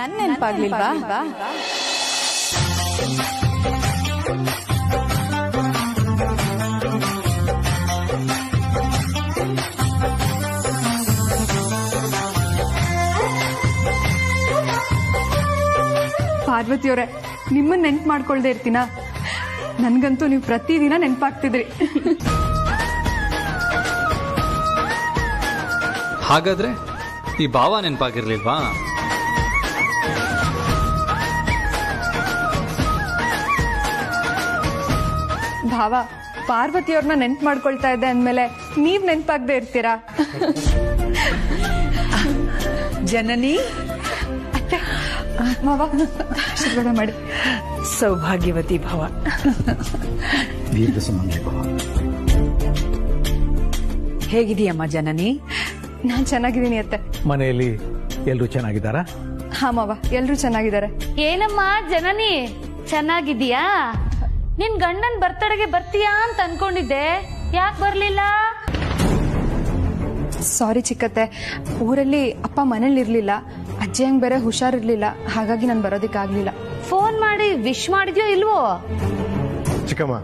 ನನ್ನ ನೆನಪಾಗ್ಲಿಲ್ವಾ? ಪಾರ್ವತಿಯವರೇ, ನಿಮ್ಮನ್ನ ನೆನ್ಪು ಮಾಡ್ಕೊಳ್ದೆ ಇರ್ತೀನ? ನನ್ಗಂತೂ ನೀವು ಪ್ರತಿದಿನ ನೆನಪಾಗ್ತಿದ್ರಿ. ಹಾಗಾದ್ರೆ ಈ ಭಾವ ನೆನಪಾಗಿರ್ಲಿಲ್ವಾ? ಭಾವ, ಪಾರ್ವತಿಯವ್ರನ್ನ ನೆನ್ಪು ಮಾಡ್ಕೊಳ್ತಾ ಇದ್ದೆ ಅಂದ್ಮೇಲೆ ನೀವ್ ನೆನ್ಪಾಗ್ದೆ ಇರ್ತೀರಾ? ಜನನಿ, ಮಾವ ಆಶೀರ್ವಾದ ಮಾಡಿ. ಸೌಭಾಗ್ಯವತಿ ಭವ. ದೀರ್ಘ ಸುಮಂಗಲಿ ಭವ. ಹೇಗಿದೆಯಮ್ಮ ಜನನಿ? ನಾನ್ ಚೆನ್ನಾಗಿದ್ದೀನಿ ಅತ್ತೆ. ಮನೆಯಲ್ಲಿ ಎಲ್ಲರೂ ಚೆನ್ನಾಗಿದ್ದಾರಾ? ಹಾ ಮಾವ, ಎಲ್ರೂ ಚೆನ್ನಾಗಿದ್ದಾರೆ. ಏನಮ್ಮ ಜನನಿ, ಚೆನ್ನಾಗಿದ್ದೀಯಾ? ನಿನ್ ಗಂಡನ್ ಬರ್ತಡೆಗೆ ಬರ್ತೀಯಾ ಅಂತ ಅನ್ಕೊಂಡಿದ್ದೆ, ಯಾಕೆ ಬರ್ಲಿಲ್ಲ? ಸಾರಿ ಚಿಕ್ಕತ್ತೆ, ಊರಲ್ಲಿ ಅಪ್ಪ ಮನೇಲಿ ಇರ್ಲಿಲ್ಲ, ಅಜ್ಜಿ ಹಂಗ್ ಬೇರೆ ಹುಷಾರಿರ್ಲಿಲ್ಲ, ಹಾಗಾಗಿ ನಾನು ಬರೋದಿಕ್ಕಾಗ್ಲಿಲ್ಲ. ಫೋನ್ ಮಾಡಿ ವಿಶ್ ಮಾಡಿದ್ಯೋ ಇಲ್ವೋ? ಚಿಕ್ಕಮ್ಮ,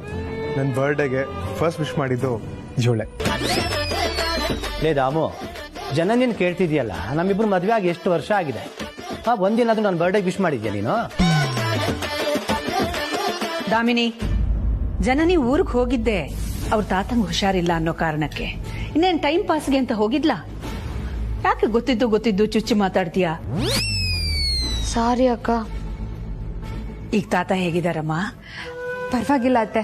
ನನ್ನ ಬರ್ಡೇಗೆ ಫಸ್ಟ್ ವಿಶ್ ಮಾಡಿದ್ದು ಜೋಳೆ. ಲೇ ದಾಮು, ಜನನಿನ್ ಕೇಳ್ತಿದ್ಯಲ್ಲ, ನಮ್ಮಿಬ್ರು ಮದ್ವೆ ಆಗಿ ಎಷ್ಟು ವರ್ಷ ಆಗಿದೆ? ಒಂದಿನ ಅದು ನನ್ನ ಬರ್ಡೇಗೆ ವಿಶ್ ಮಾಡಿದ್ಯಾ ನೀನು? ದಾಮಿನಿ, ಜನನಿ ಊರಿಗೆ ಹೋಗಿದ್ದೆ, ಅವ್ರ ತಾತಂಗ್ ಹುಷಾರಿಲ್ಲ ಅನ್ನೋ ಕಾರಣಕ್ಕೆ. ಇನ್ನೇನ್ ಟೈಮ್ ಪಾಸ್ಗೆ ಅಂತ ಹೋಗಿದ್ಲಾ? ಯಾಕೆ ಗೊತ್ತಿದ್ದು ಚುಚ್ಚಿ ಮಾತಾಡ್ತೀಯಾ? ಸಾರಿ ಅಕ್ಕ. ಈಗ ತಾತ ಹೇಗಿದಾರಮ್ಮ? ಪರವಾಗಿಲ್ಲ ಅತ್ತೆ,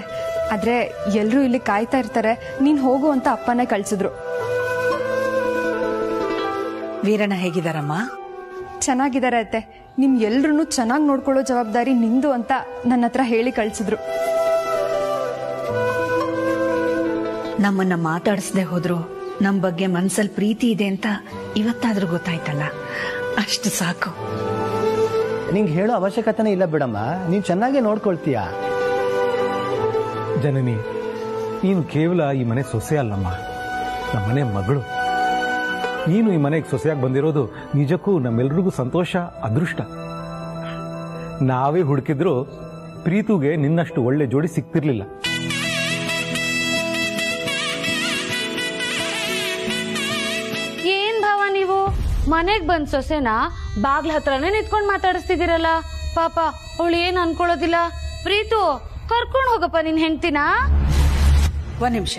ಆದ್ರೆ ಎಲ್ರೂ ಇಲ್ಲಿ ಕಾಯ್ತಾ ಇರ್ತಾರೆ, ನೀನ್ ಹೋಗು ಅಂತ ಅಪ್ಪನೇ ಕಳ್ಸಿದ್ರು. ವೀರಣ್ಣ ಹೇಗಿದಾರಮ್ಮ? ಚೆನ್ನಾಗಿದ್ದಾರೆ ಅತ್ತೆ, ನಿಮ್ ಎಲ್ರೂ ಚೆನ್ನಾಗಿ ನೋಡ್ಕೊಳ್ಳೋ ಜವಾಬ್ದಾರಿ ನಿಂದು ಅಂತ ನನ್ನ ಹತ್ರ ಹೇಳಿ ಕಳ್ಸಿದ್ರು. ನಮ್ಮನ್ನ ಮಾತಾಡಿಸದೆ ಹೋದ್ರು ನಮ್ ಬಗ್ಗೆ ಮನ್ಸಲ್ಲಿ ಪ್ರೀತಿ ಇದೆ ಅಂತ ಇವತ್ತಾದ್ರೂ ಗೊತ್ತಾಯ್ತಲ್ಲ, ಅಷ್ಟು ಸಾಕು. ನಿಂಗೆ ಹೇಳೋ ಅವಶ್ಯಕತೆನೇ ಇಲ್ಲ ಬಿಡಮ್ಮ, ನೀನ್ ಚೆನ್ನಾಗೇ ನೋಡ್ಕೊಳ್ತೀಯ. ಜನನಿ, ನೀನು ಕೇವಲ ಈ ಮನೆ ಸೊಸೆ ಅಲ್ಲಮ್ಮ, ನಮ್ಮ ಮನೆ ಮಗಳು. ನೀನು ಈ ಮನೆಗೆ ಸೊಸೆಯಾಗಿ ಬಂದಿರೋದು ನಿಜಕ್ಕೂ ನಮ್ಮೆಲ್ರಿಗೂ ಸಂತೋಷ, ಅದೃಷ್ಟ. ನಾವೇ ಹುಡುಕಿದ್ರು ಪ್ರೀತುಗೆ ನಿನ್ನಷ್ಟು ಒಳ್ಳೆ ಜೋಡಿ ಸಿಕ್ತಿರ್ಲಿಲ್ಲ. ಏನ್ ಭಾವ ನೀವು ಮನೆಗ್ ಬಂದ್ ಸೊಸೆನ ಬಾಗ್ಲ ಹತ್ರನೇ ನಿಂತ್ಕೊಂಡ್ ಮಾತಾಡಿಸ್ತಿದ್ದೀರಲ್ಲ? ಪಾಪ ಅವಳು ಏನ್ ಅನ್ಕೊಳ್ಳೋದಿಲ್ಲ. ಪ್ರೀತು, ಕರ್ಕೊಂಡ್ ಹೋಗಪ್ಪ ನಿನ್ ಹೆಂಡ್ತಿನ. ಒಂದ್ ನಿಮಿಷ.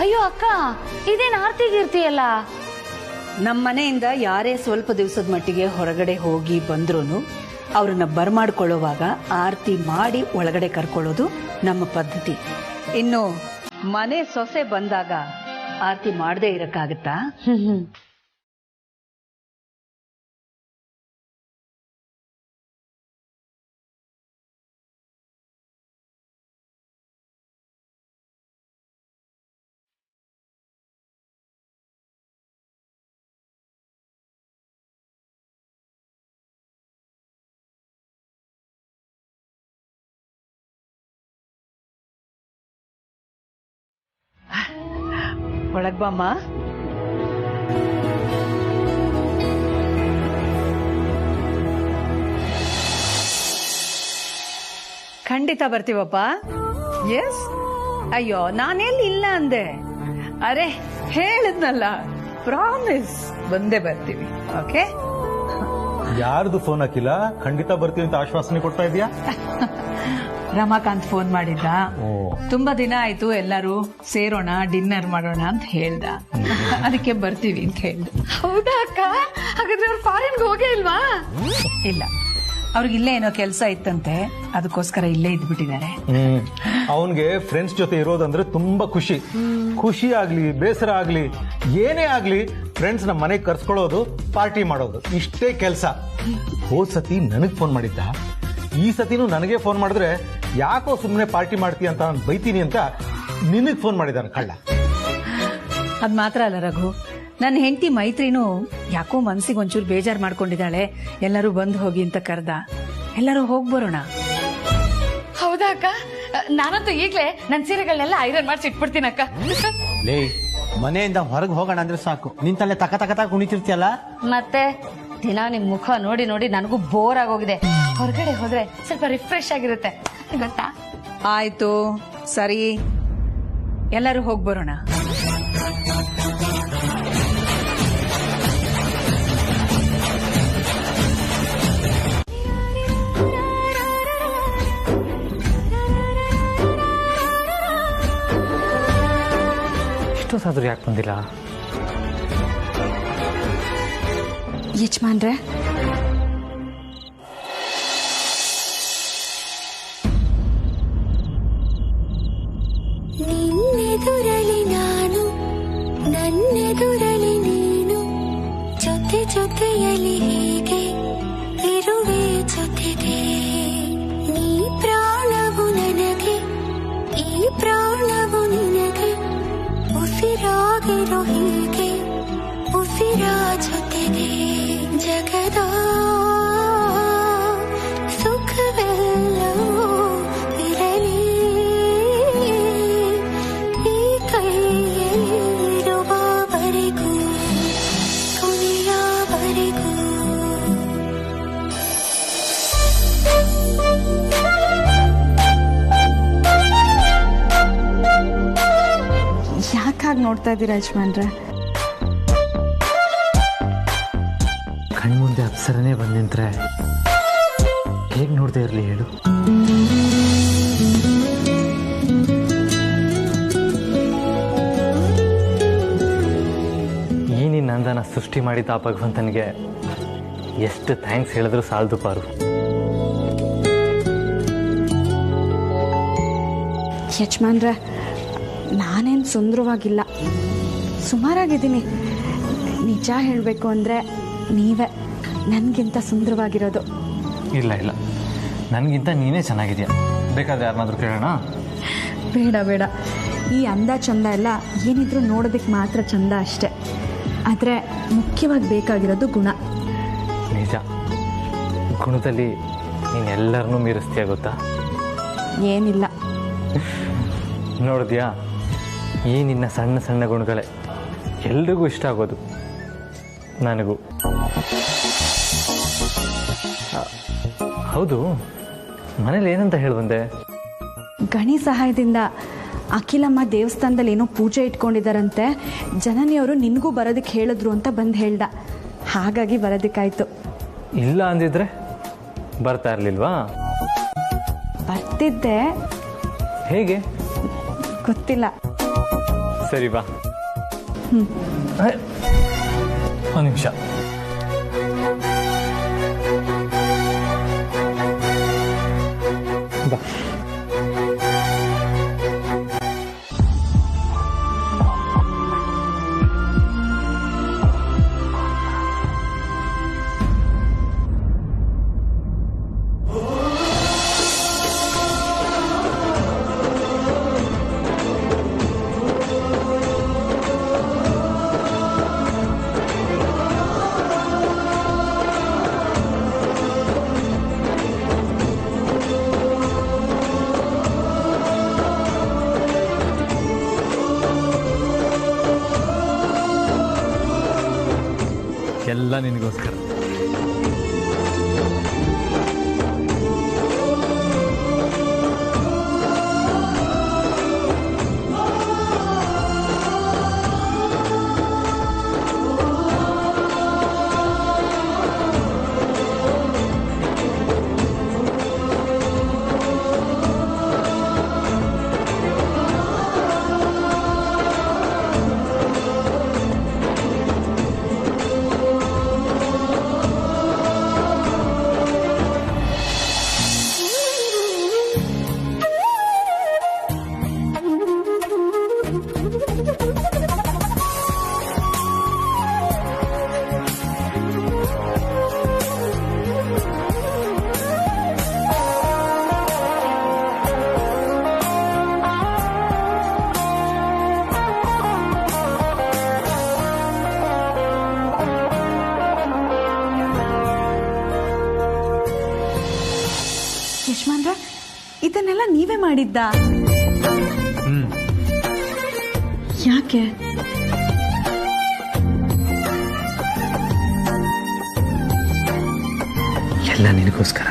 ಅಯ್ಯೋ ಅಕ್ಕ, ಇದೇನ್ ಆರ್ತಿಗಿರ್ತೀಯಲ್ಲ? ನಮ್ಮ ಮನೆಯಿಂದ ಯಾರೇ ಸ್ವಲ್ಪ ದಿವಸದ ಮಟ್ಟಿಗೆ ಹೊರಗಡೆ ಹೋಗಿ ಬಂದ್ರೂ ಅವ್ರನ್ನ ಬರ್ಮಾಡ್ಕೊಳ್ಳೋವಾಗ ಆರತಿ ಮಾಡಿ ಒಳಗಡೆ ಕರ್ಕೊಳ್ಳೋದು ನಮ್ಮ ಪದ್ಧತಿ. ಇನ್ನು ಮನೆ ಸೊಸೆ ಬಂದಾಗ ಆರತಿ ಮಾಡದೇ ಇರಕ್ಕಾಗತ್ತಾ? ಒಳಗ್ ಬಾಮ್ಮ. ಖಂಡಿತ ಬರ್ತೀವಪ್ಪ. ಎಸ್. ಅಯ್ಯೋ, ನಾನೆಲ್ಲಿ ಇಲ್ಲ ಅಂದೆ. ಅರೆ, ಹೇಳಿದ್ನಲ್ಲ, ಪ್ರಾಮಿಸ್, ಬಂದೇ ಬರ್ತೀವಿ. ಓಕೆ? ಯಾರ್ದು ಫೋನ್ ಹಾಕಿಲ್ಲ, ಖಂಡಿತ ಬರ್ತೀವಿ ಅಂತ ಆಶ್ವಾಸನೆ ಕೊಡ್ತಾ ಇದೀಯಾ? ರಮಾಕಾಂತ್ ಫೋನ್ ಮಾಡಿದ್ದ. ತುಂಬಾ ದಿನ ಆಯ್ತು, ಎಲ್ಲರೂ ಸೇರೋಣ, ಡಿನ್ನರ್ ಮಾಡೋಣ ಅಂತ ಹೇಳ್ದ. ಅದಕ್ಕೆ ಬರ್ತೀವಿ ಅಂತ ಹೇಳ್ದ. ಹೌದಾ ಅಕ್ಕ? ಹಾಗಾದ್ರೆ ಅವ್ರು ಫಾರಿನ್ಗೆ ಹೋಗೇ ಇಲ್ವಾ? ಇಲ್ಲ, ಅವ್ರಿಗೆ ಇಲ್ಲೇ ಏನೋ ಕೆಲಸ ಇತ್ತಂತೆ, ಅದಕ್ಕೋಸ್ಕರ ಇಲ್ಲೇ ಇದ್ಬಿಟ್ಟಿದ್ದಾರೆ. ಅವನ್ಗೆ ಫ್ರೆಂಡ್ಸ್ ಜೊತೆ ಇರೋದಂದ್ರೆ ತುಂಬಾ ಖುಷಿ. ಖುಷಿ ಆಗ್ಲಿ, ಬೇಸರ ಆಗ್ಲಿ, ಏನೇ ಆಗ್ಲಿ, ಫ್ರೆಂಡ್ಸ್ ನಮ್ಮ ಮನೆಗೆ ಕರ್ಸ್ಕೊಳ್ಳೋದು, ಪಾರ್ಟಿ ಮಾಡೋದು, ಇಷ್ಟೇ ಕೆಲಸ. ಹೋದ್ ಸತಿ ನನಗ್ ಫೋನ್ ಮಾಡಿದ್ದ, ಈ ಸತಿನೂ ನನಗೆ ಫೋನ್ ಮಾಡಿದ್ರೆ ಯಾಕೋ ಸುಮ್ಮನೆ ಪಾರ್ಟಿ ಮಾಡ್ತೀಯ ಅಂತ ನಾನು ಬೈತೀನಿ ಅಂತ ನಿನಗ್ ಫೋನ್ ಮಾಡಿದಾನೆ ಕಳ್ಳ. ಅದ್ ಮಾತ್ರ ಅಲ್ಲ ರಘು, ನನ್ನ ಹೆಂಡತಿ ಮೈತ್ರಿನೂ ಯಾಕೋ ಮನ್ಸಿಗೆ ಒಂಚೂರು ಬೇಜಾರ್ ಮಾಡ್ಕೊಂಡಿದ್ದಾಳೆ. ಎಲ್ಲರೂ ಬಂದು ಹೋಗಿ ಅಂತ ಕರ್ದ. ಎಲ್ಲರೂ ಹೋಗ್ ಬರೋಣ. ಹೌದಾ ಅಕ್ಕ? ನಾನಂತೂ ಈಗ್ಲೇ ನನ್ ಸೀರೆಗಳನ್ನೆಲ್ಲ ಐರನ್ ಮಾಡಿಸಿ ಇಟ್ಬಿಡ್ತೀನಿ ಅಕ್ಕ. ಲೇ, ಮನೆಯಿಂದ ಹೊರಗೆ ಹೋಗೋಣ ಅಂದ್ರೆ ಸಾಕು ನಿಂತಲ್ಲೇ ತಕ ತಕ ತಕ ಕುಣಿತಿರ್ತೀಯಲ್ಲ. ಮತ್ತೆ ದಿನ ನಿಮ್ ಮುಖ ನೋಡಿ ನೋಡಿ ನನಗೂ ಬೋರ್ ಆಗೋಗಿದೆ. ಹೊರಗಡೆ ಹೋದ್ರೆ ಸ್ವಲ್ಪ ರಿಫ್ರೆಶ್ ಆಗಿರುತ್ತೆ ಗೊತ್ತಾ. ಆಯ್ತು ಸರಿ, ಎಲ್ಲರೂ ಹೋಗಿ ಬರೋಣ. ಇಷ್ಟೊತ್ತಾದ್ರೂ ಯಾಕೆ ಬಂದಿಲ್ಲ? ಯಜಮಾನ್ರೆ, ನಿನ್ನೆದುರಲಿ ನಾನು, ನನ್ನೆದುರಲಿ ನೀನು, ಜೊತೆ ಜೊತೆಯಲ್ಲಿ ಹೀಗೆ ಇರುವೆ ಜೊತೆಗೆ. ನೀ ಪ್ರಾಣವು ನನಗೆ, ಈ ಪ್ರಾಣವು ನಿನಗೆ, ಉಸಿರಾಗಿರೋ ಹೀಗೆ ಉಸಿರ ಜೊತೆಗೆ. ಜಗದ ಸುಖವೆಲ್ಲವೂ ಇರಲಿ ಈ ಕೈಯಲ್ಲಿರುವವರೆಗೂ, ಕೊನೆಯವರೆಗೂ. ಯಾಕಾಗಿ ನೋಡ್ತಾ ಇದ್ದೀರಾ ಯಜಮಾನ್ರೆ? ಕಣ್ಮುಂದೆ ಅಪ್ಸರನೇ ಬಂದು ನಿಂತ್ರೆ ಹೇಗೆ ನೋಡ್ದೇ ಇರಲಿ ಹೇಳು? ಈ ನಿನ್ನ ಅಂದನ ಸೃಷ್ಟಿ ಮಾಡಿದ ಆ ಭಗವಂತನಿಗೆ ಎಷ್ಟು ಥ್ಯಾಂಕ್ಸ್ ಹೇಳಿದ್ರು ಸಾಲದು ಪಾರು. ಯಜಮಾನ್ರೆ, ನಾನೇನು ಸುಂದರವಾಗಿಲ್ಲ, ಸುಮಾರಾಗಿದ್ದೀನಿ. ನಿಜ ಹೇಳಬೇಕು ಅಂದರೆ ನೀವೇ ನನಗಿಂತ ಸುಂದರವಾಗಿರೋದು. ಇಲ್ಲ ಇಲ್ಲ, ನನಗಿಂತ ನೀನೇ ಚೆನ್ನಾಗಿದೆಯಾ. ಬೇಕಾದ್ರೆ ಯಾರನ್ನಾದ್ರೂ ಕೇಳೋಣ? ಬೇಡ ಬೇಡ, ಈ ಅಂದ ಚಂದ ಎಲ್ಲ ಏನಿದ್ರು ನೋಡೋದಕ್ಕೆ ಮಾತ್ರ ಚಂದ ಅಷ್ಟೆ. ಆದರೆ ಮುಖ್ಯವಾಗಿ ಬೇಕಾಗಿರೋದು ಗುಣ. ನಿಜ, ಗುಣದಲ್ಲಿ ನೀನೆಲ್ಲರನ್ನೂ ಮೀರಿಸ್ತೀಯ ಗೊತ್ತಾ? ಏನಿಲ್ಲ. ನೋಡಿದ್ಯಾ, ಈ ನಿನ್ನ ಸಣ್ಣ ಸಣ್ಣ ಗುಣಗಳೇ ಎಲ್ರಿಗೂ ಇಷ್ಟ ಆಗೋದು, ನನಗೂ. ಹೌದು, ಮನೇಲಿ ಏನಂತ ಹೇಳಿ ಬಂದೆ? ಗಣಿ ಸಹಾಯದಿಂದ ಅಖಿಲಮ್ಮ ದೇವಸ್ಥಾನದಲ್ಲಿ ಏನೋ ಪೂಜೆ ಇಟ್ಕೊಂಡಿದ್ದಾರಂತೆ. ಜನನಿಯವರು ನಿನಗೂ ಬರೋದಕ್ಕೆ ಹೇಳಿದ್ರು ಅಂತ ಬಂದು ಹೇಳ್ದ. ಹಾಗಾಗಿ ಬರೋದಕ್ಕಾಯ್ತು. ಇಲ್ಲ ಅಂದಿದ್ರೆ ಬರ್ತಾ ಇರಲಿಲ್ವಾ? ಬರ್ತಿದ್ದೆ. ಹೇಗೆ ಗೊತ್ತಿಲ್ಲ. ಸರಿ ಬಾ. ಒಂದು ನಿಮಿಷ. ಬಾ. ಎಲ್ಲ ನಿನಗೋಸ್ಕರ. ಯಜಮಾನ್ರ, ಇದನ್ನೆಲ್ಲ ನೀವೇ ಮಾಡಿದ್ದ? ಯಾಕೆ? ಎಲ್ಲ ನಿನಗೋಸ್ಕರ.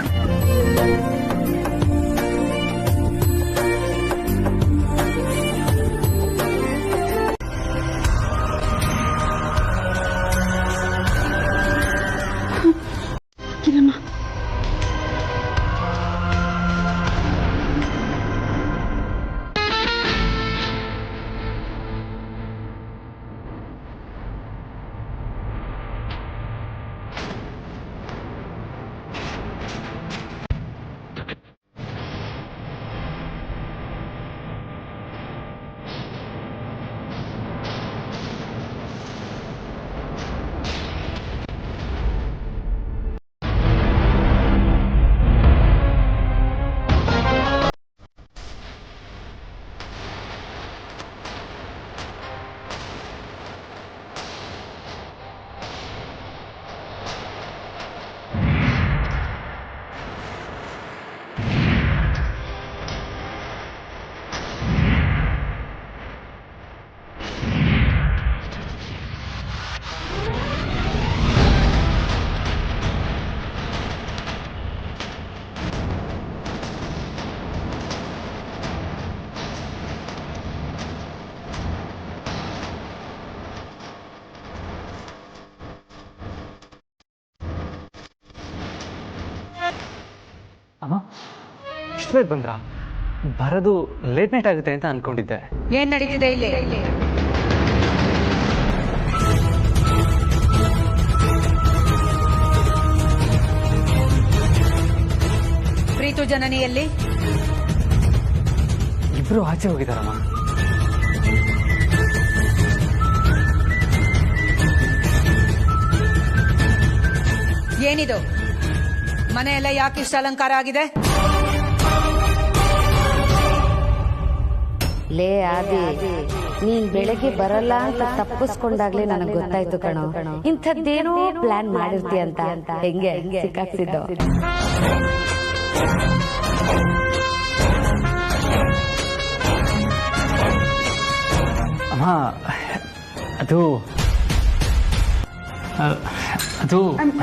ಇರಮ್ಮ. ಅಮ್ಮ ಇಷ್ಟು ಬೇಗ ಬಂದ್ರಾ? ಬರೋದು ಲೇಟ್ ನೈಟ್ ಆಗುತ್ತೆ ಅಂತ ಅನ್ಕೊಂಡಿದ್ದೆ. ಏನ್ ನಡೀತಿದೆ ಇಲ್ಲಿ? ಪ್ರೀತು ಜನನಿಯಲ್ಲಿ ಇಬ್ರು ಆಚೆ ಹೋಗಿದಾರಮ್ಮ. ಏನಿದು ಮನೆಯೆಲ್ಲ ಯಾಕೆ ಇಷ್ಟ ಅಲಂಕಾರ ಆಗಿದೆ? ಲೇ ಆದಿ, ನೀನ್ ಬೆಳಗ್ಗೆ ಬರಲ್ಲ ಅಂತ ತಪ್ಪಿಸ್ಕೊಂಡಾಗ್ಲೇ ನನಗೆ ಗೊತ್ತಾಯ್ತು ಕಣೋ, ಇಂಥದ್ದೇನೋ ಪ್ಲಾನ್ ಮಾಡಿರ್ತೀಯ ಅಂತ. ಹೆಂಗೆ ಸಿಕ್ಕಾಕ್ಸಿದ್ದು? ಅಮ್ಮ ಅದು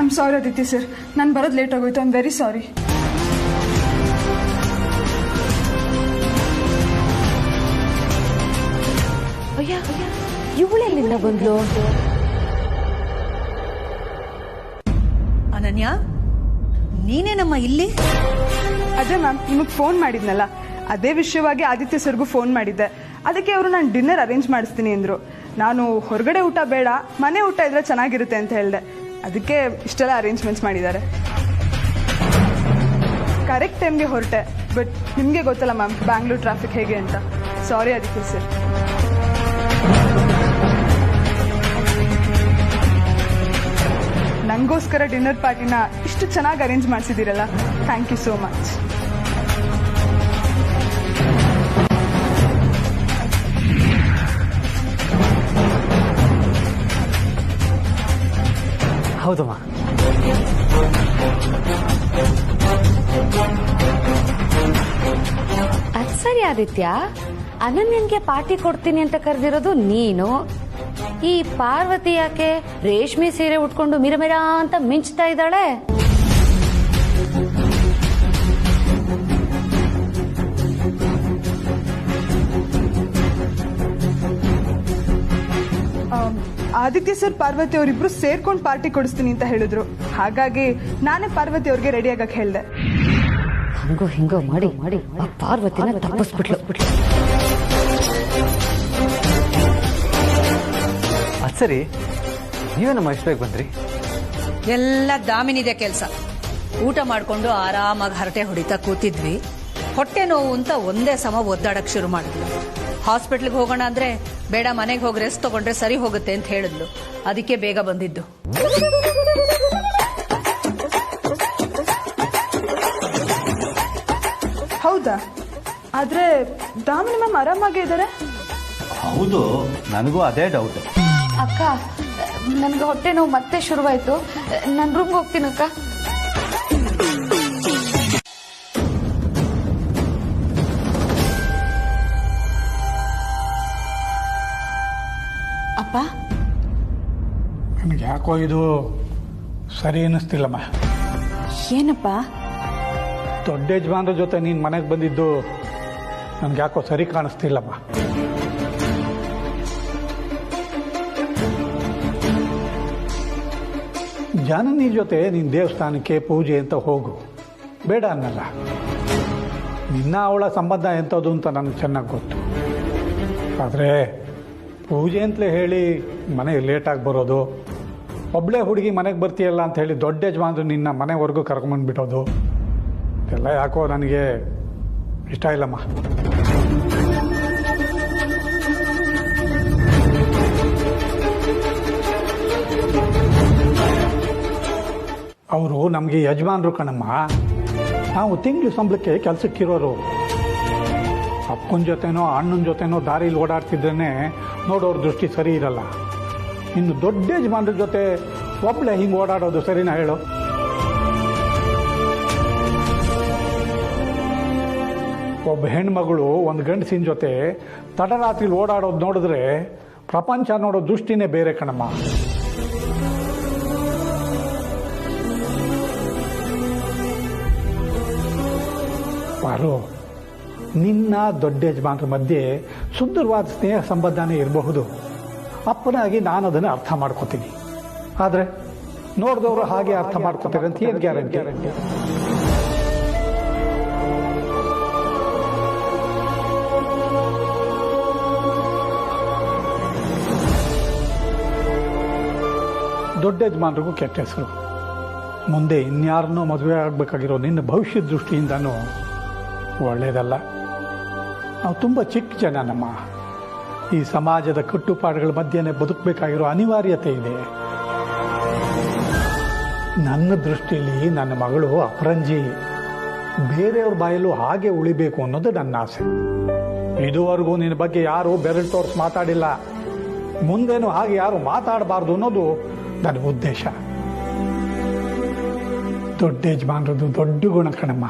ಐಮ್ ಸಾರಿ ಆದಿತ್ಯ ಸರ್, ನಾನು ಬರೋದು ಲೇಟ್ ಆಗೋಯ್ತು. I'm very sorry. ಅಯ್ಯ, ಇವಳೆಲ್ಲಿಂದ ಬಂದ್ಲು? ಅನನ್ಯ, ನೀನೇ ನಮ್ಮ ಇಲ್ಲಿ? ಅದೇ ಮ್ಯಾಮ್, ನಿಮಗೆ ಫೋನ್ ಮಾಡಿದ್ನಲ್ಲ, ಅದೇ ವಿಷಯವಾಗಿ ಆದಿತ್ಯ ಸರ್ಗೂ ಫೋನ್ ಮಾಡಿದ್ದೆ. ಅದಕ್ಕೆ ಅವರು ನಾನು ಡಿನ್ನರ್ ಅರೇಂಜ್ ಮಾಡಿಸ್ತೀನಿ ಅಂದರು. ನಾನು ಹೊರಗಡೆ ಊಟ ಬೇಡ, ಮನೆ ಊಟ ಇದ್ರೆ ಚೆನ್ನಾಗಿರುತ್ತೆ ಅಂತ ಹೇಳಿದೆ. ಅದಕ್ಕೆ ಇಷ್ಟೆಲ್ಲ ಅರೇಂಜ್ಮೆಂಟ್ಸ್ ಮಾಡಿದ್ದಾರೆ. ಕರೆಕ್ಟ್ ಟೈಮ್ಗೆ ಹೊರಟೆ, ಬಟ್ ನಿಮಗೆ ಗೊತ್ತಲ್ಲ ಮ್ಯಾಮ್ ಬ್ಯಾಂಗ್ಳೂರ್ ಟ್ರಾಫಿಕ್ ಹೇಗೆ ಅಂತ. Sorry Aditya sir. ನನಗೋಸ್ಕರ ಡಿನ್ನರ್ ಪಾರ್ಟಿನ ಇಷ್ಟು ಚೆನ್ನಾಗಿ ಅರೇಂಜ್ ಮಾಡಿಸಿದ್ದೀರಲ್ಲ, ಥ್ಯಾಂಕ್ ಯು ಸೋ ಮಚ್. ಹೌದಮ್ಮ. ಅದ್ ಸರಿ ಆದಿತ್ಯ, ಅನನ್ಯನ್ಗೆ ಪಾರ್ಟಿ ಕೊಡ್ತೀನಿ ಅಂತ ಕರೆದಿರೋದು ನೀನು. ಈ ಪಾರ್ವತಿ ಯಾಕೆ ರೇಷ್ಮೆ ಸೀರೆ ಉಟ್ಕೊಂಡು ಮಿರಮಿರ ಅಂತ ಮಿಂಚ್ತಾ ಇದ್ದಾಳೆ? ಆದಿತ್ಯ ಸರ್ ಪಾರ್ವತಿ ಅವರಿಬ್ರು ಸೇರ್ಕೊಂಡು ಪಾರ್ಟಿ ಕೊಡಿಸ್ತೀನಿ ಅಂತ ಹೇಳಿದ್ರು. ಹಾಗಾಗಿ ನಾನೇ ಪಾರ್ವತಿ ಅವ್ರಿಗೆ ರೆಡಿ ಆಗಕ್ಕೆ ಹೇಳಿದೆ. ಹಂಗೋ ಹಿಂಗೋ ಮಾಡಿ ಮಾಡಿ ಆ ಪಾರ್ವತಿನ ತಪ್ಪಿಸ್ಬಿಟ್ಲು. ಅದ್ ಸರಿ, ನೀವೇ ನಮ್ಮ ಇಷ್ಟ ಬೇಗ ಬಂದ್ರಿ? ಎಲ್ಲ ದಾಮಿನಿದೆ ಕೆಲಸ. ಊಟ ಮಾಡ್ಕೊಂಡು ಆರಾಮಾಗಿ ಹರಟೆ ಹೊಡಿತಾ ಕೂತಿದ್ವಿ. ಹೊಟ್ಟೆ ನೋವು ಅಂತ ಒಂದೇ ಸಮ ಒದ್ದಾಡಕ್ ಶುರು ಮಾಡಿದ್ಲು. ಹಾಸ್ಪಿಟ್ಲಿಗೆ ಹೋಗೋಣ ಅಂದ್ರೆ ಬೇಡ, ಮನೆಗೆ ಹೋಗಿ ರೆಸ್ಟ್ ತಗೊಂಡ್ರೆ ಸರಿ ಹೋಗುತ್ತೆ ಅಂತ ಹೇಳಿದ್ಲು. ಅದಕ್ಕೆ ಬೇಗ ಬಂದಿದ್ದು. ಹೌದಾ? ಆದ್ರೆ ದಾಮಿನಿ ಮ್ಯಾಮ್ ಆರಾಮಾಗೇ ಇದ್ದಾರೆ. ಹೌದು, ನನಗೂ ಅದೇ ಡೌಟ್. ಅಕ್ಕ, ನನಗೆ ಹೊಟ್ಟೆ ನೋವು ಮತ್ತೆ ಶುರುವಾಯ್ತು. ನಾನು ರೂಮ್ಗೆ ಹೋಗ್ತೀನಿ ಅಕ್ಕ. ಅಪ್ಪ ನನಗೆ ಯಾಕೋ ಇದು ಸರಿ ಅನ್ನಿಸ್ತಿಲ್ಲಮ್ಮ. ಏನಪ್ಪ? ದೊಡ್ಡ ಯಜಮಾನ್ರ ಜೊತೆ ನೀನು ಮನೆಗೆ ಬಂದಿದ್ದು ನನಗೆ ಯಾಕೋ ಸರಿ ಕಾಣಿಸ್ತಿಲ್ಲಮ್ಮ. ಜನನಿ ಜೊತೆ ನೀನು ದೇವಸ್ಥಾನಕ್ಕೆ ಪೂಜೆ ಅಂತ ಹೋಗು, ಬೇಡ ಅನ್ನಲ್ಲ. ನಿನ್ನ ಅವಳ ಸಂಬಂಧ ಎಂಥದ್ದು ಅಂತ ನನಗೆ ಚೆನ್ನಾಗಿ ಗೊತ್ತು. ಆದರೆ ಪೂಜೆ ಅಂತಲೇ ಹೇಳಿ ಮನೆಗೆ ಲೇಟಾಗಿ ಬರೋದು, ಒಬ್ಬಳೇ ಹುಡುಗಿ ಮನೆಗೆ ಬರ್ತೀಯಲ್ಲ ಅಂತ ಹೇಳಿ ದೊಡ್ಡ ಯಜಮಾನ್ರು ನಿನ್ನ ಮನೆವರೆಗೂ ಕರ್ಕೊಂಬಂದ್ಬಿಟ್ಟೋದು, ಇದೆಲ್ಲ ಯಾಕೋ ನನಗೆ ಇಷ್ಟ ಇಲ್ಲಮ್ಮ. ಅವರು ನಮಗೆ ಯಜಮಾನ್ರು ಕಣಮ್ಮ. ನಾವು ತಿಂಗಳು ಸಂಬಳಕ್ಕೆ ಕೆಲಸಕ್ಕಿರೋರು. ಅಪ್ಪನ ಜೊತೆನೋ ಅಣ್ಣನ ಜೊತೆನೋ ದಾರಿಲಿ ಓಡಾಡ್ತಿದ್ರೇ ನೋಡೋರ ದೃಷ್ಟಿ ಸರಿ ಇರಲ್ಲ. ಇನ್ನು ದೊಡ್ಡ ಯಜಮಾನ್ರ ಜೊತೆ ಒಬ್ಬಳೆ ಹಿಂಗೆ ಓಡಾಡೋದು ಸರಿನಾ ಹೇಳು? ಒಬ್ಬ ಹೆಣ್ಮಗಳು ಒಂದು ಗಂಡಸಿನ ಜೊತೆ ತಡರಾತ್ರಿಲಿ ಓಡಾಡೋದು ನೋಡಿದ್ರೆ ಪ್ರಪಂಚ ನೋಡೋ ದೃಷ್ಟಿನೇ ಬೇರೆ ಕಣಮ್ಮ. ಪಾರು, ನಿನ್ನ ದೊಡ್ಡ ಯಜಮಾನ್ರ ಮಧ್ಯೆ ಸುಂದರವಾದ ಸ್ನೇಹ ಸಂಬಂಧನೇ ಇರಬಹುದು. ಅಪ್ಪನಾಗಿ ನಾನು ಅದನ್ನು ಅರ್ಥ ಮಾಡ್ಕೋತೀನಿ. ಆದರೆ ನೋಡಿದವರು ಹಾಗೆ ಅರ್ಥ ಮಾಡ್ಕೋತಾರೆ ಅಂತ ಏನು ಗ್ಯಾರಂಟಿ? ದೊಡ್ಡ ಯಜಮಾನ್ರಿಗೂ ಕೆಟ್ಟ ಹೆಸರು. ಮುಂದೆ ಇನ್ಯಾರನ್ನೋ ಮದುವೆ ಆಗಬೇಕಾಗಿರೋ ನಿನ್ನ ಭವಿಷ್ಯದ ದೃಷ್ಟಿಯಿಂದನೂ ಒಳ್ಳೆಯದಲ್ಲ. ನಾವು ತುಂಬ ಚಿಕ್ಕ ಜನ ನಮ್ಮ. ಈ ಸಮಾಜದ ಕಟ್ಟುಪಾಡುಗಳ ಮಧ್ಯೆನೇ ಬದುಕಬೇಕಾಗಿರೋ ಅನಿವಾರ್ಯತೆ ಇದೆ. ನನ್ನ ದೃಷ್ಟಿಯಲ್ಲಿ ನನ್ನ ಮಗಳು ಅಪರಂಜಿ. ಬೇರೆಯವ್ರ ಬಾಯಲ್ಲೂ ಹಾಗೆ ಉಳಿಬೇಕು ಅನ್ನೋದು ನನ್ನ ಆಸೆ. ಇದುವರೆಗೂ ನಿನ್ನ ಬಗ್ಗೆ ಯಾರು ಬೆರಳು ತೋರಿಸಿ ಮಾತಾಡಿಲ್ಲ. ಮುಂದೇನು ಹಾಗೆ ಯಾರು ಮಾತಾಡಬಾರ್ದು ಅನ್ನೋದು ನನ್ನ ಉದ್ದೇಶ. ದೊಡ್ಡ ಯಜಮಾನ್ರದ್ದು ದೊಡ್ಡ ಗುಣ ಕಣಮ್ಮ.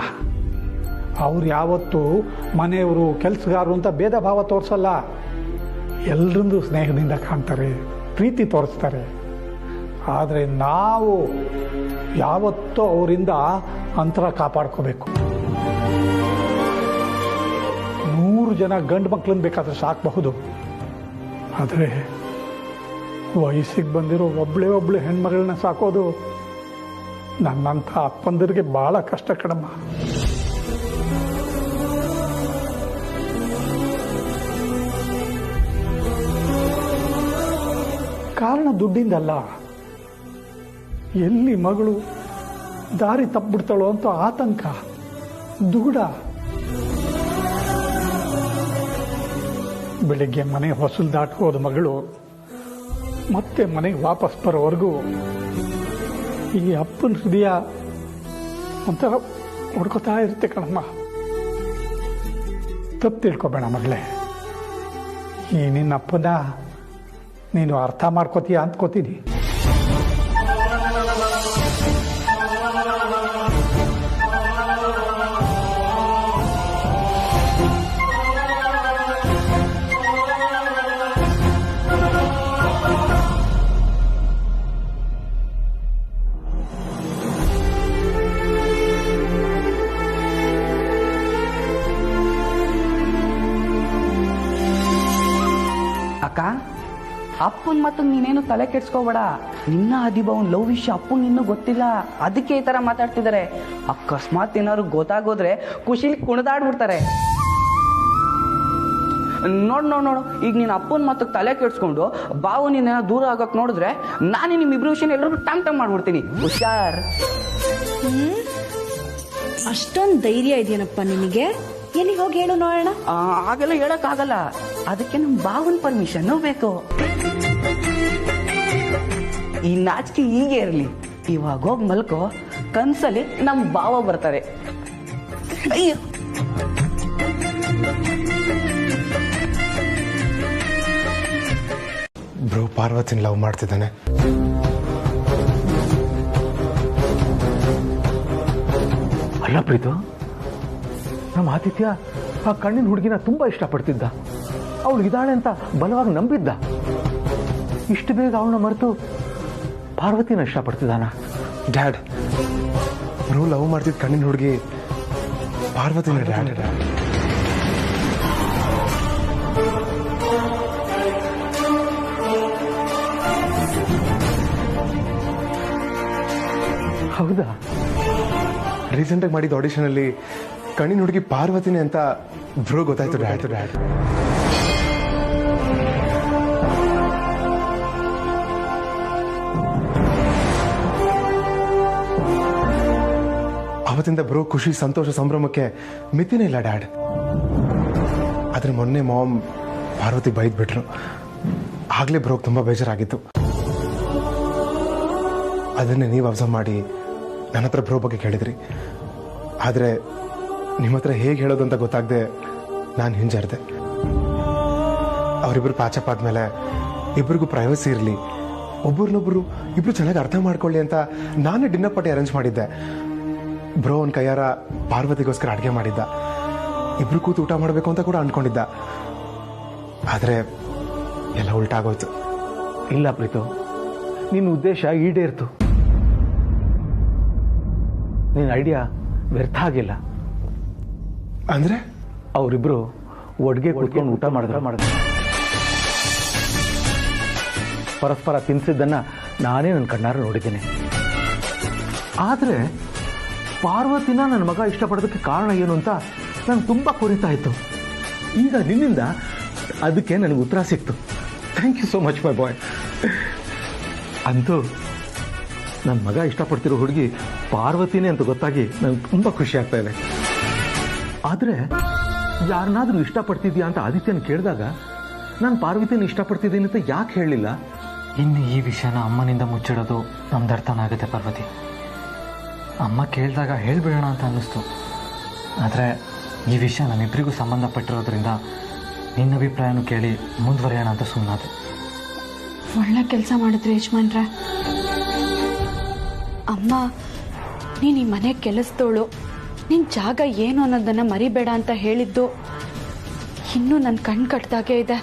ಅವ್ರು ಯಾವತ್ತೂ ಮನೆಯವರು ಕೆಲಸಗಾರರು ಅಂತ ಭೇದ ಭಾವ ತೋರಿಸಲ್ಲ. ಎಲ್ಲರನ್ನೂ ಸ್ನೇಹದಿಂದ ಕಾಣ್ತಾರೆ, ಪ್ರೀತಿ ತೋರಿಸ್ತಾರೆ. ಆದರೆ ನಾವು ಯಾವತ್ತೂ ಅವರಿಂದ ಅಂತರ ಕಾಪಾಡ್ಕೋಬೇಕು. 100 ಜನ ಗಂಡು ಮಕ್ಕಳನ್ನ ಬೇಕಾದ್ರೆ ಸಾಕಬಹುದು. ಆದರೆ ವಯಸ್ಸಿಗೆ ಬಂದಿರೋ ಒಬ್ಬಳೇ ಹೆಣ್ಮಗಳನ್ನ ಸಾಕೋದು ನನ್ನಂಥ ಅಪ್ಪಂದರಿಗೆ ಭಾಳ ಕಷ್ಟ ಕಣಮ್ಮ. ಕಾರಣ ದುಡ್ಡಿಂದಲ್ಲ. ಎಲ್ಲಿ ಮಗಳು ದಾರಿ ತಪ್ಪಿಬಿಡ್ತಾಳೋ ಅಂತ ಆತಂಕ, ದುಗುಡ. ಬೆಳಿಗ್ಗೆ ಮನೆ ಹೊಸಲು ದಾಟಿ ಹೋದ ಮಗಳು ಮತ್ತೆ ಮನೆಗೆ ವಾಪಸ್ ಬರೋವರೆಗೂ ಈ ಅಪ್ಪನ ಹೃದಯ ಒಂಥರ ಹೊಡ್ಕೋತಾ ಇರುತ್ತೆ ಕಣಮ್ಮ. ತಪ್ಪು ತಿಳ್ಕೊಬೇಡ ಮಗಳೇ. ಈ ನಿನ್ನ ಅಪ್ಪನ ನೀನು ಅರ್ಥ ಮಾಡ್ಕೋತೀಯ ಅಂದ್ಕೋತೀನಿ. ಅಕ್ಕ, ಅಪ್ಪನ ಮತ್ತು ನೀನೇನು ತಲೆ ಕೆಡ್ಸ್ಕೋಬೇಡ. ನಿನ್ನ ಆದಿಭವನ್ ಲವ್ ವಿಷಯ ಅಪ್ಪಂಗೆ ಇನ್ನೂ ಗೊತ್ತಿಲ್ಲ. ಅದಕ್ಕೆ ಈ ತರ ಮಾತಾಡ್ತಿದ್ದಾರೆ. ಅಕಸ್ಮಾತ್ ಏನಾದ್ರು ಗೊತ್ತಾಗೋದ್ರೆ ಖುಷಿಲಿ ಕುಣಿದಾಡ್ಬಿಡ್ತಾರೆ. ನೋಡು ಈಗ ನೀನು ಅಪ್ಪನ ಮಾತಕ್ಕೆ ತಲೆ ಕೆಡ್ಸ್ಕೊಂಡು ಬಾವು ನೀನ ದೂರ ಆಗಕ್ ನೋಡಿದ್ರೆ ನಾನೇ ನಿಮ್ಮಿಬ್ರು ವಿಷಯ ಎಲ್ಲರೂ ಟಮ್ ಮಾಡ್ಬಿಡ್ತೀನಿ. ಹುಷಾರ್. ಅಷ್ಟೊಂದು ಧೈರ್ಯ ಇದೆಯೇನಪ್ಪ ನಿನಗೆ? ಎಲ್ಲಿಗೆ ಹೋಗಿ ಹೇಳು ನೋಡೋಣ. ಹಾಗೆಲ್ಲ ಹೇಳಕ್ ಆಗಲ್ಲ. ಅದಕ್ಕೆ ನಮ್ ಬಾವನ್ ಪರ್ಮಿಷನ್ ಬೇಕು. ಈ ನಾಚಿಕೆ ಹೀಗೆ ಇರಲಿ. ಇವಾಗ ಹೋಗಿ ಮಲ್ಕೋ. ಕನ್ಸಲ್ಲಿ ನಮ್ ಬಾವ ಬರ್ತಾರೆ. ಅಯ್ಯೋ, ಬ್ರೋ ಪಾರ್ವತಿನ ಲವ್ ಮಾಡ್ತಿದ್ದಾನೆ. ಅಲ್ಲ ಪ್ರೀತು, ನಮ್ಮ ಆದಿತ್ಯ ಆ ಕಣ್ಣಿನ ಹುಡುಗಿನ ತುಂಬಾ ಇಷ್ಟಪಡ್ತಿದ್ದ. ಅವಳು ಇದ್ದಾಳೆ ಅಂತ ಬಲವಾಗಿ ನಂಬಿದ್ದ. ಇಷ್ಟು ಬೇಗ ಅವಳನ್ನ ಮರೆತು ಪಾರ್ವತಿನ ಇಷ್ಟಪಡ್ತಿದ್ದಾನ? ಡ್ಯಾಡ್, ಬ್ರೋ ಲವ್ ಮಾಡ್ತಿದ್ದ ಕಣ್ಣಿನ ಹುಡುಗಿ ಪಾರ್ವತಿನ ಡ್ಯಾಡ್. ಹೌದಾ? ರೀಸೆಂಟಾಗಿ ಮಾಡಿದ ಆಡಿಷನಲ್ಲಿ ಕಣ್ಣಿನ ಹುಡುಗಿ ಪಾರ್ವತಿನೇ ಅಂತ ಬ್ರೋ ಗೊತ್ತಾಯ್ತು ಡ್ಯಾಡ್. ಅವತ್ತಿಂದ ಬ್ರೋ ಖುಷಿ, ಸಂತೋಷ, ಸಂಭ್ರಮಕ್ಕೆ ಮಿತಿನೇ ಇಲ್ಲ ಡ್ಯಾಡ್. ಆದ್ರೆ ಮೊನ್ನೆ ಮಾಮ್ ಪಾರ್ವತಿ ಬೈದ್ಬಿಟ್ರು. ಆಗ್ಲೇ ಬ್ರೋಗ್ ತುಂಬಾ ಬೇಜಾರಾಗಿತ್ತು. ಅದನ್ನೇ ನೀವು ಅಬ್ಸರ್ವ್ ಮಾಡಿ ನನ್ನ ಹತ್ರ ಬ್ರೋ ಬಗ್ಗೆ ಕೇಳಿದ್ರಿ. ಆದ್ರೆ ನಿಮ್ಮ ಹತ್ರ ಹೇಗೆ ಹೇಳೋದು ಅಂತ ಗೊತ್ತಾಗದೆ ನಾನು ಹಿಂಜರಿದೆ. ಅವರಿಬ್ರು ಪ್ಯಾಚಪ್ ಆದ್ಮೇಲೆ ಇಬ್ಬರಿಗೂ ಪ್ರೈವಸಿ ಇರಲಿ, ಒಬ್ಬರನ್ನೊಬ್ರು ಇಬ್ರು ಚೆನ್ನಾಗಿ ಅರ್ಥ ಮಾಡ್ಕೊಳ್ಳಿ ಅಂತ ನಾನೇ ಡಿನ್ನರ್ ಪಾರ್ಟಿ ಅರೇಂಜ್ ಮಾಡಿದ್ದೆ. ಬ್ರೋ ಅವನ ಕೈಯಾರ ಪಾರ್ವತಿಗೋಸ್ಕರ ಅಡುಗೆ ಮಾಡಿದ್ದ. ಇಬ್ರು ಕೂತು ಊಟ ಮಾಡಬೇಕು ಅಂತ ಕೂಡ ಅನ್ಕೊಂಡಿದ್ದ. ಆದ್ರೆ ಎಲ್ಲ ಉಲ್ಟಾಗೋಯ್ತು. ಇಲ್ಲ ಪ್ರೀತು, ನಿನ್ನ ಉದ್ದೇಶ ಈಡೇರ್ತು. ನಿನ್ನ ಐಡಿಯಾ ವ್ಯರ್ಥ ಆಗಿಲ್ಲ. ಅಂದ್ರೆ ಅವರಿಬ್ರು ಒಡ್ಗೆ ಕೂತ್ಕೊಂಡು ಊಟ ಮಾಡಿದ್ರು. ಪರಸ್ಪರ ತಿನ್ಸಿದ್ದನ್ನ ನಾನೇ ನನ್ನ ಕಣ್ಣಾರ ನೋಡಿದ್ದೀನಿ. ಆದ್ರೆ ಪಾರ್ವತಿನ ನನ್ನ ಮಗ ಇಷ್ಟಪಡೋದಕ್ಕೆ ಕಾರಣ ಏನು ಅಂತ ನಾನು ತುಂಬಾ ಕೊರಿತಾ ಇತ್ತು. ಈಗ ನಿನ್ನಿಂದ ಅದಕ್ಕೆ ನನಗೆ ಉತ್ತರ ಸಿಕ್ತು. Thank you so much my boy. ಅಂತೂ ನನ್ನ ಮಗ ಇಷ್ಟಪಡ್ತಿರೋ ಹುಡುಗಿ ಪಾರ್ವತಿನೇ ಅಂತ ಗೊತ್ತಾಗಿ ನನಗೆ ತುಂಬ ಖುಷಿ ಆಗ್ತಾ ಇದೆ. ಆದರೆ ಯಾರನ್ನಾದ್ರೂ ಇಷ್ಟಪಡ್ತಿದ್ಯಾ ಅಂತ ಆದಿತ್ಯನ ಕೇಳಿದಾಗ ನಾನು ಪಾರ್ವತಿನ ಇಷ್ಟಪಡ್ತಿದ್ದೀನಿ ಅಂತ ಯಾಕೆ ಹೇಳಲಿಲ್ಲ? ಇನ್ನು ಈ ವಿಷಯನ ಅಮ್ಮನಿಂದ ಮುಚ್ಚಿಡೋದು ನಮ್ದು ಅರ್ಥನಾಗುತ್ತೆ ಪಾರ್ವತಿ. ಅಮ್ಮ ಕೇಳಿದಾಗ ಹೇಳ್ಬಿಡೋಣ ಅಂತ ಅನ್ನಿಸ್ತು. ಆದರೆ ಈ ವಿಷಯ ನಮ್ಮಿಬ್ಬರಿಗೂ ಸಂಬಂಧಪಟ್ಟಿರೋದ್ರಿಂದ ನಿನ್ನ ಅಭಿಪ್ರಾಯನೂ ಕೇಳಿ ಮುಂದುವರಿಯೋಣ ಅಂತ ಸುಮ್ಮನಾದೆ. ಒಳ್ಳೆ ಕೆಲಸ ಮಾಡಿದ್ರಿ ಯಜಮಾನ್ರೆ. ಅಮ್ಮ, ನೀನು ಈ ಮನೆ ಕೆಲಸದವಳು, ನಿನ್ನ ಜಾಗ ಏನು ಅನ್ನೋದನ್ನು ಮರಿಬೇಡ ಅಂತ ಹೇಳಿದ್ದು ಇನ್ನೂ ನನ್ನ ಕಣ್ಣು ಕಟ್ಟಿದಾಗೆ ಇದೆ.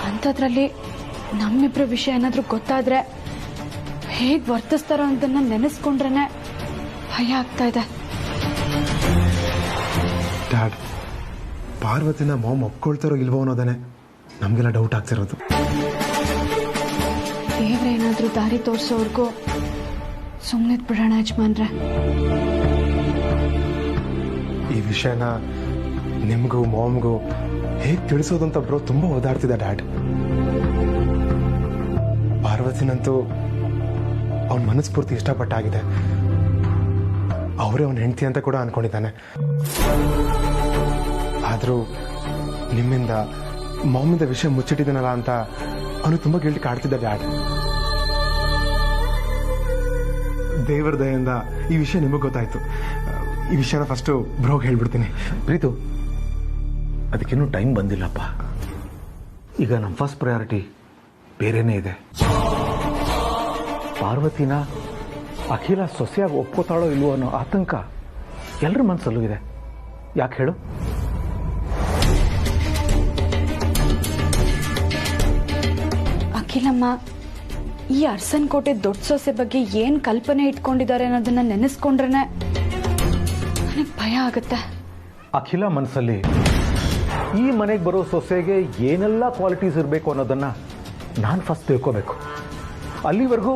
ಅಂಥದ್ರಲ್ಲಿ ನಮ್ಮಿಬ್ಬರ ವಿಷಯ ಏನಾದರೂ ಗೊತ್ತಾದರೆ ಹೇಗೆ ವರ್ತಿಸ್ತಾರೋ ಅದನ್ನು ನೆನೆಸ್ಕೊಂಡ್ರೆ ಭಯ ಆಗ್ತಾ ಇದೆ. ಡ್ಯಾಡ್, ಪಾರ್ವತಿನ ಮಾಮ್ ಒಪ್ಕೊಳ್ತಾರೋ ಇಲ್ವೋ ಅನ್ನೋದನ್ನೇ ನಮಗೆಲ್ಲ ಡೌಟ್ ಆಗ್ತಿರೋದು. ದೇವ್ರೇನಾದ್ರೂ ದಾರಿ ತೋರಿಸೋರ್ಗೂ ಸುಮ್ಮನೆ ಬಿಡೋಣ ಯಜಮಾನ್ರೆ. ಈ ವಿಷಯನ ನಿಮ್ಗೂ ಮಾಮ್ಗೂ ಹೇಗೆ ತಿಳಿಸೋದು ಅಂತ ಬ್ರೋ ತುಂಬಾ ಓದಾಡ್ತಿದ್ದ ಡ್ಯಾಡ್. ಪಾರ್ವತಿನಂತೂ ಅವನ ಮನಸ್ಫೂರ್ತಿ ಇಷ್ಟಪಟ್ಟಾಗಿದೆ. ಅವರೇ ಅವನ ಹೆಂಡತಿ ಅಂತ ಕೂಡ ಅನ್ಕೊಂಡಿದ್ದಾನೆ. ಆದ್ರೂ ನಿಮ್ಮಿಂದ ಮಾಮಿಂದ ವಿಷಯ ಮುಚ್ಚಿಟ್ಟಿದ್ದೀನಲ್ಲ ಅಂತ ಅವನು ತುಂಬಾ ಗಿಲ್ಟಿ ಕಾಡ್ತಿದ್ದ ಡ್ಯಾಡ್. ದೇವರ ದಯೆಯಿಂದ ಈ ವಿಷಯ ನಿಮಗೆ ಗೊತ್ತಾಯ್ತು. ಈ ವಿಷಯನ ಫಸ್ಟು ಬ್ರೋಗ್ ಹೇಳ್ಬಿಡ್ತೀನಿ. ಪ್ರೀತು, ಅದಕ್ಕಿನ್ನೂ ಟೈಮ್ ಬಂದಿಲ್ಲಪ್ಪ. ಈಗ ನಮ್ಮ ಫಸ್ಟ್ ಪ್ರಯಾರಿಟಿ ಬೇರೆನೇ ಇದೆ. ಪಾರ್ವತಿನ ಅಖಿಲ ಸೊಸೆಯಾಗಿ ಒಪ್ಕೋತಾಳೋ ಇಲ್ವೋ ಅನ್ನೋ ಆತಂಕ ಎಲ್ಲರ ಮನಸ್ಸಲ್ಲೂ ಇದೆ. ಯಾಕೆ ಹೇಳು? ಅಖಿಲಮ್ಮ, ಈ ಅರ್ಸನ್ ಕೋಟೆ ದೊಡ್ಡ ಸೊಸೆ ಬಗ್ಗೆ ಏನ್ ಕಲ್ಪನೆ ಇಟ್ಕೊಂಡಿದ್ದಾರೆ ಅನ್ನೋದನ್ನ ನೆನೆಸ್ಕೊಂಡ್ರೆ ನನಗೆ ಭಯ ಆಗುತ್ತೆ. ಅಖಿಲ ಮನಸ್ಸಲ್ಲಿ ಈ ಮನೆಗೆ ಬರೋ ಸೊಸೆಗೆ ಏನೆಲ್ಲ ಕ್ವಾಲಿಟೀಸ್ ಇರಬೇಕು ಅನ್ನೋದನ್ನ ನಾನು ಫಸ್ಟ್ ತಿಳ್ಕೋಬೇಕು. ಅಲ್ಲಿವರೆಗೂ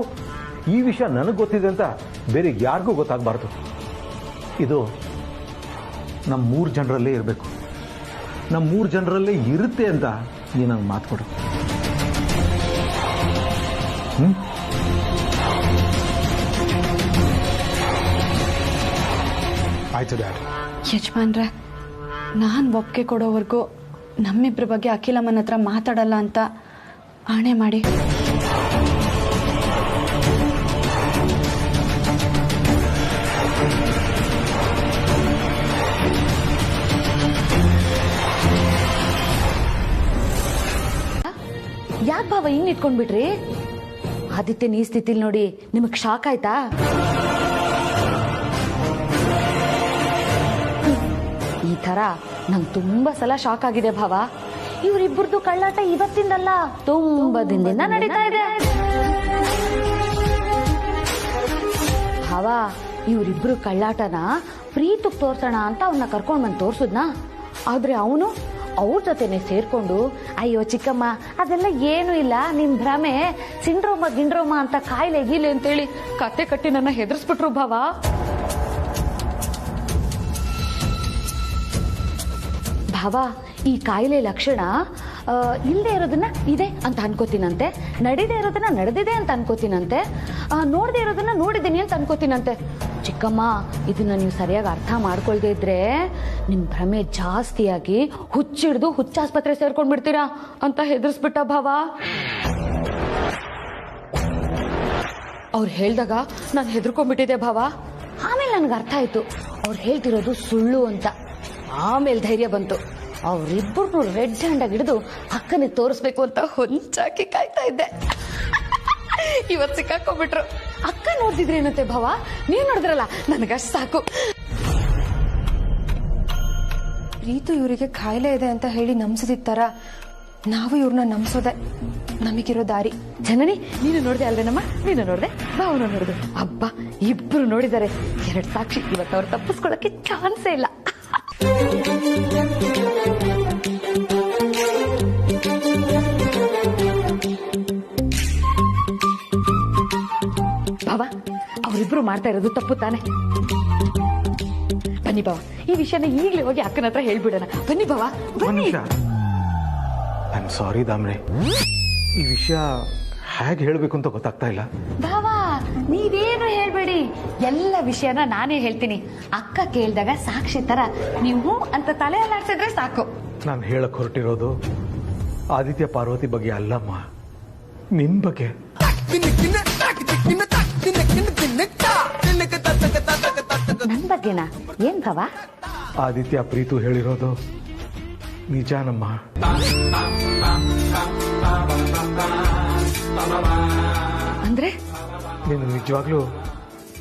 ಈ ವಿಷಯ ನನಗೆ ಗೊತ್ತಿದೆ ಅಂತ ಬೇರೆ ಯಾರಿಗೂ ಗೊತ್ತಾಗಬಾರ್ದು. ಇದು ನಮ್ಮ 3 ಜನರಲ್ಲೇ ಇರಬೇಕು. ನಮ್ಮ 3 ಜನರಲ್ಲೇ ಇರುತ್ತೆ ಅಂತ ನೀನು ನಂಗೆ ಮಾತು ಕೊಡು. ಆಯ್ತು ಡ್ಯಾಡ್. ಯಜಮಾನ್ರೆ, ನಾನು ಒಪ್ಪಿಗೆ ಕೊಡೋವರೆಗೂ ನಮ್ಮಿಬ್ಬರ ಬಗ್ಗೆ ಅಖಿಲಮ್ಮನ ಹತ್ರ ಮಾತಾಡಲ್ಲ ಅಂತ ಆಣೆ ಮಾಡಿ. ಯಾಕೆ ಭಾವ ಹಿಂಗ್ ಇಟ್ಕೊಂಡ್ಬಿಟ್ರಿ? ಆದಿತ್ಯನ ಈ ಸ್ಥಿತಿಲಿ ನೋಡಿ ನಿಮಗ್ ಶಾಕ್ ಆಯ್ತಾ? ಈ ತರ ನಂಗೆ ತುಂಬಾ ಸಲ ಶಾಕ್ ಆಗಿದೆ ಭಾವ. ಇವರಿಬ್ಬರದು ಕಳ್ಳಾಟ ಇವತ್ತಿಂದಲ್ಲ, ತುಂಬಾ ದಿನದಿಂದ ನಡೀತಾ ಇದೆ. ಭಾವ, ಇವರಿಬ್ರು ಕಳ್ಳಾಟನ ಪ್ರೀತಿಗೆ ತೋರ್ಸೋಣ ಅಂತ ಅವನ್ನ ಕರ್ಕೊಂಡ್ ಬಂದು ತೋರ್ಸುದ್ನ. ಆದ್ರೆ ಅವನು ಅವ್ರ ಜೊತೆನೆ ಸೇರ್ಕೊಂಡು, ಅಯ್ಯೋ ಚಿಕ್ಕಮ್ಮ ಅದೆಲ್ಲ ಏನು ಇಲ್ಲ, ನಿಮ್ ಭ್ರಮೆ, ಸಿಂಡ್ರೋಮ ಗಿಂಡ್ರೋಮ ಅಂತ ಕಾಯಿಲೆ ಗೀಲೆ ಅಂತೇಳಿ ಕತೆ ಕಟ್ಟಿ ನನ್ನ ಹೆದರ್ಸ್ಬಿಟ್ರು ಭಾವ. ಭಾವ, ಈ ಕಾಯಿಲೆ ಲಕ್ಷಣ ಇಲ್ಲದೆ ಇರೋದನ್ನ ಇದೆ ಅಂತ ಅನ್ಕೋತೀನಂತೆ, ನಡೀದೇ ಇರೋದನ್ನ ನಡೆದಿದೆ ಅಂತ ಅನ್ಕೋತೀನಂತೆ, ನೋಡದೆ ಇರೋದನ್ನ ನೋಡಿದ್ದೀನಿ ಅಂತ ಅನ್ಕೋತೀನಂತೆ. ಚಿಕ್ಕಮ್ಮ, ಇದನ್ನ ನೀವು ಸರಿಯಾಗಿ ಅರ್ಥ ಮಾಡ್ಕೊಳ್ದೇ ಇದ್ರೆ ನಿಮ್ ಭ್ರಮೆ ಜಾಸ್ತಿಯಾಗಿ ಹುಚ್ಚಿಡ್ದು ಹುಚ್ಚಾಸ್ಪತ್ರೆ ಸೇರ್ಕೊಂಡ್ಬಿಡ್ತೀರಾ ಅಂತ ಹೆದರ್ಸ್ಬಿಟ್ಟ ಭಾವ. ಅವ್ರು ಹೇಳ್ದಾಗ ನಾನು ಹೆದರ್ಕೊಂಡ್ಬಿಟ್ಟಿದ್ದೆ ಭಾವ. ಆಮೇಲೆ ನನ್ಗೆ ಅರ್ಥ ಆಯ್ತು ಅವ್ರು ಹೇಳ್ತಿರೋದು ಸುಳ್ಳು ಅಂತ. ಆಮೇಲೆ ಧೈರ್ಯ ಬಂತು. ಅವ್ರಿಬ್ಬರು ರೆಡ್ ಹ್ಯಾಂಡ್ ಆಗಿ ಹಿಡಿದು ಅಕ್ಕನಿಗೆ ತೋರಿಸ್ಬೇಕು ಅಂತ ಹೊಂಚಾಕಿ ಕಾಯ್ತಾ ಇದ್ದೆ. ಇವತ್ತು ಸಿಕ್ಕಾಕೊಂಡ್ಬಿಟ್ರು. ಅಕ್ಕ ನೋಡ್ತಿದ್ರೆ ಏನತ್ತೆ ಭಾವ, ನೀವ್ ನೋಡಿದ್ರಲ್ಲ, ನನಗಷ್ಟು ಸಾಕು. ಪ್ರೀತು ಇವರಿಗೆ ಕಾಯಿಲೆ ಇದೆ ಅಂತ ಹೇಳಿ ನಂಬಿಸಿದಿತ್ತಾರ, ನಾವು ಇವ್ರನ್ನ ನಂಬಿಸೋದೆ ನಮಗಿರೋ ದಾರಿ. ಜನನಿ, ನೀನು ನೋಡ್ದೆ ಅಲ್ವೇನಮ್ಮ? ನೀನು ನೋಡ್ದೆ, ಭಾವನ ನೋಡಿದ್ರು. ಹಬ್ಬ, ಇಬ್ರು ನೋಡಿದ್ದಾರೆ. 2 ಸಾಕ್ಷಿ. ಇವತ್ತು ಅವ್ರು ತಪ್ಪಿಸ್ಕೊಳಕ್ಕೆ ಚಾನ್ಸೇ ಇಲ್ಲ. ಭಾವ, ಅವರಿಬ್ರು ಮಾಡ್ತಾ ಇರೋದು ತಪ್ಪು ತಾನೆ? ಬನ್ನಿ ಭಾವ, ಈ ವಿಷಯನ ಈಗಲೇ ಹೋಗಿ ಅಕ್ಕನ ಹತ್ರ ಹೇಳ್ಬಿಡೋಣ. ಬನ್ನಿ ಭಾವ, ಬನ್ನಿ. ಐ ಆಮ್ ಸಾರಿ ದಾಮ್ರೆ, ಈ ವಿಷಯ ಹೇಗೆ ಹೇಳ್ಬೇಕು ಅಂತ ಗೊತ್ತಾಗ್ತಾ ಇಲ್ಲ. ಭಾವ, ನೀವೇನು ಹೇಳ್ಬೇಡಿ, ಎಲ್ಲ ವಿಷಯನ ನಾನೇ ಹೇಳ್ತೀನಿ. ಅಕ್ಕ ಕೇಳಿದಾಗ ಸಾಕ್ಷಿ ತರ ನೀವು ಅಂತ ತಲೆ ಅಲ್ಲಾಡ್ಸಿದ್ರೆ ಸಾಕು. ನಾನು ಹೇಳಕ್ ಹೊರಟಿರೋದು ಆದಿತ್ಯ ಪಾರ್ವತಿ ಬಗ್ಗೆ ಅಲ್ಲಮ್ಮ, ನಿನ್ ಬಗ್ಗೆ. ನನ್ ಬಗ್ಗೆನಾ? ಏನ್ ಭಾವ? ಆದಿತ್ಯ ಪ್ರೀತು ಹೇಳಿರೋದು ನಿಜಾನಮ್ಮ. ಅಂದ್ರೆ ನೀನು ನಿಜವಾಗ್ಲೂ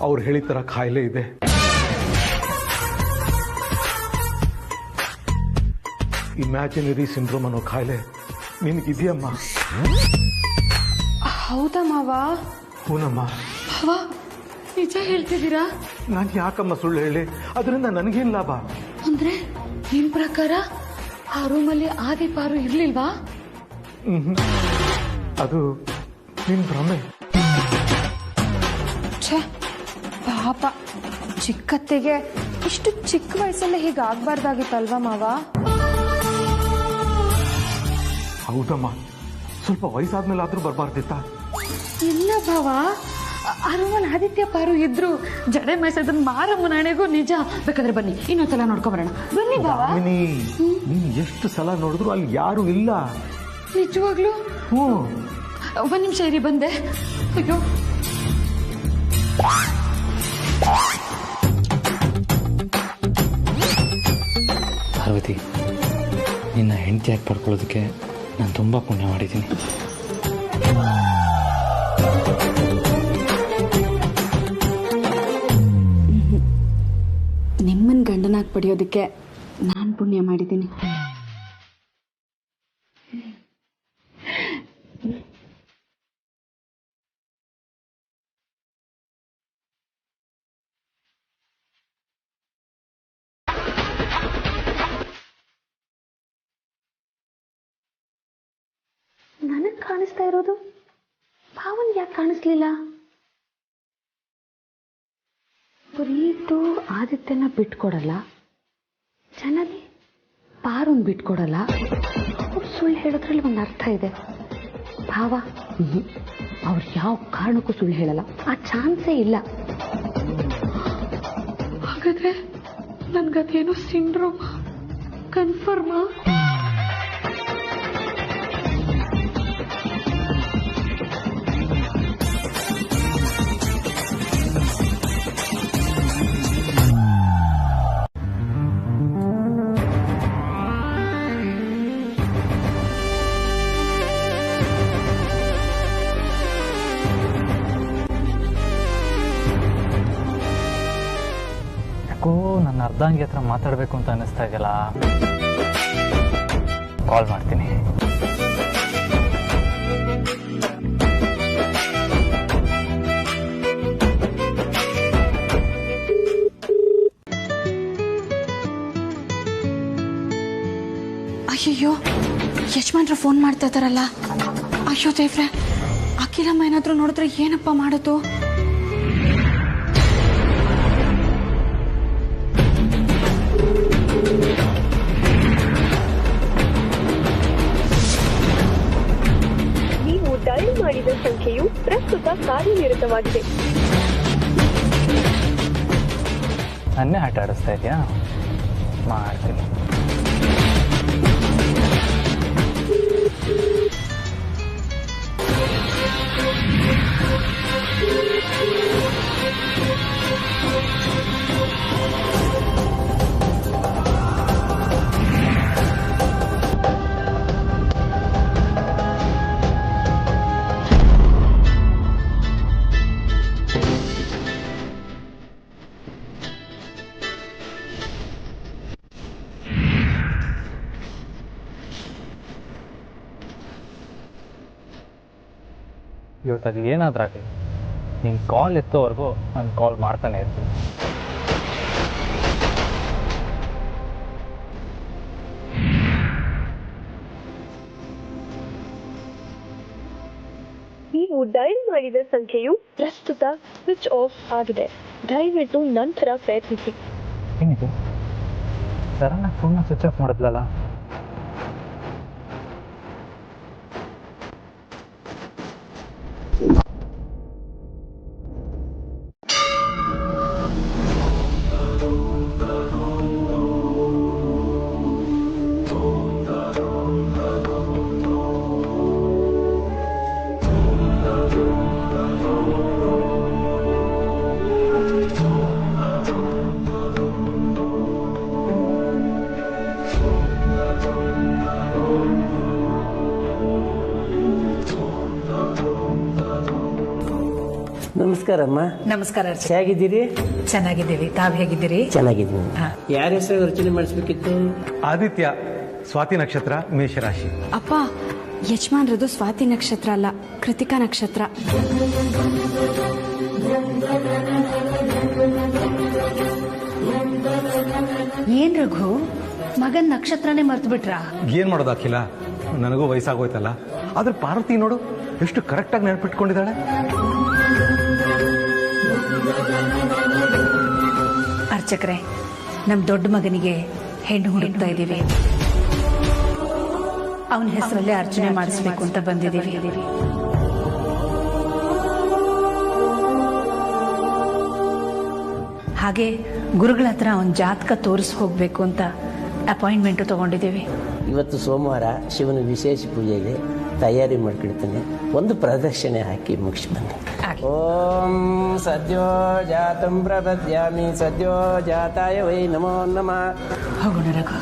ಅವ್ರು ಹೇಳಿದ ತರ ಕಾಯಿಲೆ ಇದೆ. ಇಮ್ಯಾಜಿನರಿ ಸಿಂಡ್ರೋಮ್ ಅನ್ನೋ ಕಾಯಿಲೆ ನಿನಗಿದೆಯಮ್ಮ. ಹೌದಾ ಮಾವ? ಹೂನಮ್ಮ. ಭಾವ, ನಿಜ ಹೇಳ್ತಿದ್ದೀರಾ? ನಾನು ಯಾಕಮ್ಮ ಸುಳ್ಳು ಹೇಳಿ? ಅದರಿಂದ ನನಗೇನ್ ಲಾಭ? ಅಂದ್ರೆ ನಿಮ್ ಪ್ರಕಾರ ಆ ರೂಮಲ್ಲಿ ಆದಿಪಾರು ಇರ್ಲಿಲ್ವಾ? ಅದು ನಿನ್ ಭ್ರಮೆ. ಛೇ ಪಾಪ, ಚಿಕ್ಕತ್ತೆಗೆ ಇಷ್ಟು ಚಿಕ್ಕ ವಯಸ್ಸಲ್ಲೇ ಹೀಗಾಗ್ಬಾರ್ದಾಗಿತ್ತಲ್ವಾ ಮಾವ? ಹೌದಮ್ಮ, ಸ್ವಲ್ಪ ವಯಸ್ಸಾದ್ಮೇಲೆ ಆದ್ರೂ ಬರ್ಬಾರ್ದಿತ್ತ? ಇಲ್ಲ ಭಾವ, ಅರುವನ್ ಆದಿತ್ಯ ಪಾರು ಇದ್ರು. ಜಡೆ ಮೇಸದನ್ ಮಾರಮ್ಮನ ಹಣೆಗೂ ನಿಜ. ಬೇಕಾದ್ರೆ ಬನ್ನಿ ಇನ್ನೊಂದ್ಸಲ ನೋಡ್ಕೊಂಬರೋಣ. ಬನ್ನಿ ಬಾವ. ನೀನ್ ಎಷ್ಟು ಸಲ ನೋಡಿದ್ರು ಅಲ್ಲಿ ಯಾರು ಇಲ್ಲ. ನಿಜವಾಗ್ಲು? ಒಂದ್ ನಿಮಿಷ ಇರಿ, ಬಂದೆ. ಅಯ್ಯೋ, ಪಾರ್ವತಿ, ನಿನ್ನ ಹೆಂಡತಿಯಾಗಿ ಪಡ್ಕೊಳ್ಳೋದಕ್ಕೆ ನಾನು ತುಂಬ ಪುಣ್ಯ ಮಾಡಿದ್ದೀನಿ. ನಿಮ್ಮನ್ನ ಗಂಡನಾಗಿ ಪಡೆಯೋದಕ್ಕೆ ನಾನು ಪುಣ್ಯ ಮಾಡಿದ್ದೀನಿ. ನನಗ್ ಕಾಣಿಸ್ತಾ ಇರೋದು ಭಾವನ್ ಯಾಕೆ ಕಾಣಿಸ್ಲಿಲ್ಲ? ಪ್ರೀತು ಆದಿತ್ಯನ ಬಿಟ್ಕೊಡಲ್ಲ, ಜನನಿ ಪಾರುನ್ ಬಿಟ್ಕೊಡಲ್ಲ. ಅವ್ರು ಸುಳ್ಳು ಹೇಳೋದ್ರಲ್ಲಿ ಒಂದು ಅರ್ಥ ಇದೆ. ಭಾವ ಅವ್ರು ಯಾವ ಕಾರಣಕ್ಕೂ ಸುಳ್ಳು ಹೇಳಲ್ಲ, ಆ ಚಾನ್ಸೇ ಇಲ್ಲ. ಹಾಗಾದ್ರೆ ನನ್ಗದೇನೋ ಸಿಂಡ್ರೋಮ್ ಕನ್ಫರ್ಮಾ? ಯಾಕೋ ನನ್ನ ಅರ್ಧಾಂಗಿ ಹತ್ರ ಮಾತಾಡಬೇಕು ಅಂತ ಅನ್ನಿಸ್ತಾ ಇದೆಯಲ್ಲ. ಕಾಲ್ ಮಾಡ್ತೀನಿ. ಅಯ್ಯಯ್ಯೋ, ಯಜಮಾನ್ರು ಫೋನ್ ಮಾಡ್ತಾ ಇದ್ದಾರಲ್ಲ. ಅಯ್ಯೋ ದೇವ್ರೆ, ಅಖಿಲಮ್ಮ ಏನಾದರೂ ನೋಡಿದ್ರೆ ಏನಪ್ಪ ಮಾಡೋದು? ನೀವು ಡಯಲ್ ಮಾಡಿದ ಸಂಖ್ಯೆಯು ಪ್ರಸ್ತುತ ಕಾರ್ಯನಿರತವಾಗಿದೆ. ನನ್ನೇ ಆಟ ಆಡಿಸ್ತಾ ಇದೆಯಾ? ಮಾಡ್ತೀನಿ. ಇವತ್ತು ಅದು ಏನಾದ್ರೂ ಆಗಲಿ, ನೀನು ಕಾಲ್ ಎತ್ತೋವರೆಗೂ ನಾನು ಕಾಲ್ ಮಾಡ್ತಾನೆ ಇರ್ತೀನಿ. ನೀವು ಡಯಲ್ ಮಾಡಿದ ಸಂಖ್ಯೆಯು ಪ್ರಸ್ತುತ ಸ್ವಿಚ್ ಆಫ್ ಆಗಿದೆ. ದಯವಿಟ್ಟು ನಂತರ ಪ್ರಯತ್ನಿಸಿ. ಏನಿದೆ ಸರನ್ನ ಫೋನ್ನ ಸ್ವಿಚ್ ಆಫ್ ಮಾಡಿದ್ಲಲ್ಲ? ನಮಸ್ಕಾರಮ್ಮ. ನಮಸ್ಕಾರ. ಹೇಗಿದ್ದೀರಿ? ಚೆನ್ನಾಗಿದ್ದೀವಿ. ತಾವ್ ಹೇಗಿದ್ದೀರಿ? ಚೆನ್ನಾಗಿದ್ದೀನಿ. ಯಾರ ಹೆಸರು ಅರ್ಚನೆ ಮಾಡಿಸ್ಬೇಕಿತ್ತು? ಆದಿತ್ಯ, ಸ್ವಾತಿ ನಕ್ಷತ್ರ, ಮೇಷರಾಶಿ. ಅಪ್ಪ, ಯಜಮಾನ್ರದು ಸ್ವಾತಿ ನಕ್ಷತ್ರ ಅಲ್ಲ, ಕೃತಿಕಾ ನಕ್ಷತ್ರ. ಏನ್ ರಘು, ಮಗನ್ ನಕ್ಷತ್ರನೇ ಮರ್ತು ಬಿಟ್ರಾ? ಏನ್ ಮಾಡೋದು ಅಖಿಲ, ನನಗೂ ವಯಸ್ಸಾಗೋಯ್ತಲ್ಲ. ಆದ್ರೆ ಪಾರ್ವತಿ ನೋಡು ಎಷ್ಟು ಕರೆಕ್ಟಾಗಿ ನೆನಪಿಟ್ಕೊಂಡಿದ್ದಾಳೆ. ಅರ್ಚಕ್ರೆ, ನಮ್ ದೊಡ್ಡ ಮಗನಿಗೆ ಹೆಣ್ಣು ಹುಡುಕ್ತಾ ಇದ್ದೀವಿ. ಅವನ ಹೆಸರಲ್ಲೇ ಅರ್ಚನೆ ಮಾಡಿಸ್ಬೇಕು ಅಂತ ಬಂದಿದ್ದೀವಿ. ಹಾಗೆ ಗುರುಗಳ ಹತ್ರ ಅವನ ಜಾತಕ ತೋರಿಸಿ ಹೋಗ್ಬೇಕು ಅಂತ ಅಪಾಯಿಂಟ್ಮೆಂಟ್ ತಗೊಂಡಿದ್ದೀವಿ. ಇವತ್ತು ಸೋಮವಾರ ಶಿವನ ವಿಶೇಷ ಪೂಜೆ ಇದೆ, ತಯಾರಿ ಮಾಡ್ಕೊಳ್ತೇನೆ. ಒಂದು ಪ್ರದಕ್ಷಿಣೆ ಹಾಕಿ ಮುಗಿಸಿ ಬನ್ನಿ. ಓಂ ಸದ್ಯೋ ಜಾತಂ ಪ್ರಪದ್ಯಾಮಿ ಸದ್ಯೋ ಜಾತಾಯ ವೈ ನಮೋ ನಮಃ. ಹೋಗೋಣ ರಘು.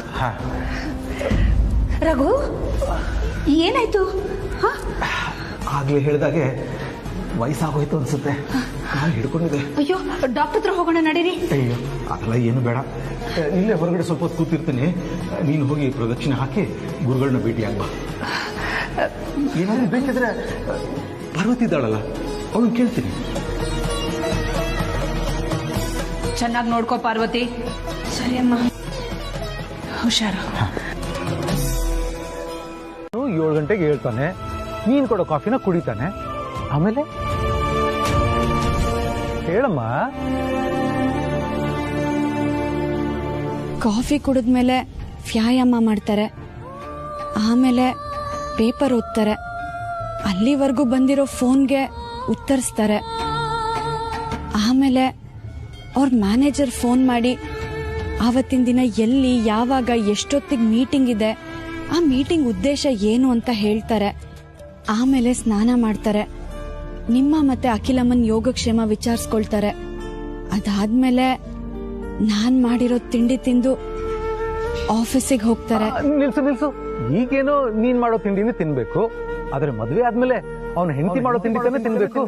ರಘು, ಏನಾಯ್ತು? ಆಗ್ಲೇ ಹೇಳಿದಾಗೆ ವಯಸ್ಸಾಗೋಯ್ತು ಅನ್ಸುತ್ತೆ. ಕಾಲು ಹಿಡ್ಕೊಂಡಿದೆ. ಅಯ್ಯೋ, ಡಾಕ್ಟರ್ ಹತ್ರ ಹೋಗೋಣ ನಡೀರಿ. ಅಯ್ಯೋ, ಅದೆಲ್ಲ ಏನು ಬೇಡ. ಇಲ್ಲೇ ಹೊರಗಡೆ ಸ್ವಲ್ಪ ಹೊತ್ತು ಕೂತಿರ್ತೀನಿ. ನೀನು ಹೋಗಿ ಪ್ರದಕ್ಷಿಣೆ ಹಾಕಿ ಗುರುಗಳನ್ನ ಭೇಟಿ ಆಗ್ಬಾ. ಏನಾದ್ರೂ ಬೇಕಿದ್ರೆ ಪಾರ್ವತಿ ಇದ್ದಾಳಲ್ಲ, ಅವಳು ಕೇಳ್ತೀನಿ. ಚೆನ್ನಾಗಿ ನೋಡ್ಕೋ ಪಾರ್ವತಿ. ಸರಿ ಅಮ್ಮ, ಹುಷಾರು. 7 ಗಂಟೆಗೆ ಹೇಳ್ತಾನೆ, ನೀನ್ ಕೊಡೋ ಕಾಫಿನ ಕುಡಿತಾನೆ. ಆಮೇಲೆ ಹೇಳಮ್ಮ. ಕಾಫಿ ಕುಡಿದ್ಮೇಲೆ ವ್ಯಾಯಾಮ ಮಾಡ್ತಾರೆ, ಆಮೇಲೆ ಪೇಪರ್ ಓದ್ತಾರೆ, ಅಲ್ಲಿವರೆಗೂ ಬಂದಿರೋ ಫೋನ್ಗೆ ಉತ್ತರಿಸ್ತಾರೆ. ಆಮೇಲೆ ಅವ್ರ ಮ್ಯಾನೇಜರ್ ಫೋನ್ ಮಾಡಿ ಆವತ್ತಿನ ದಿನ ಎಲ್ಲಿ, ಯಾವಾಗ, ಎಷ್ಟೊತ್ತಿಗೆ ಮೀಟಿಂಗ್ ಇದೆ, ಆ ಮೀಟಿಂಗ್ ಉದ್ದೇಶ ಏನು ಅಂತ ಹೇಳ್ತಾರೆ. ಆಮೇಲೆ ಸ್ನಾನ ಮಾಡ್ತಾರೆ, ನಿಮ್ಮ ಮತ್ತೆ ಅಖಿಲಮ್ಮನ್ ಯೋಗಕ್ಷೇಮ ವಿಚಾರಿಸ್ಕೊಳ್ತಾರೆ. ಅದಾದ್ಮೇಲೆ ನಾನ್ ಮಾಡಿರೋ ತಿಂಡಿ ತಿಂದು ಆಫೀಸಿಗೆ ಹೋಗ್ತಾರೆ. ನಿಲ್ಸು. ಈಗೇನೋ ನೀನ್ ಮಾಡೋ ತಿಂಡಿನೇ ತಿನ್ಬೇಕು, ಆದ್ರೆ ಮದ್ವೆ ಆದ್ಮೇಲೆ ಅವನ ಹೆಂಡತಿ ಮಾಡೋ ತಿಂಡಿ ತಾನೇ ತಿನ್ಬೇಕು.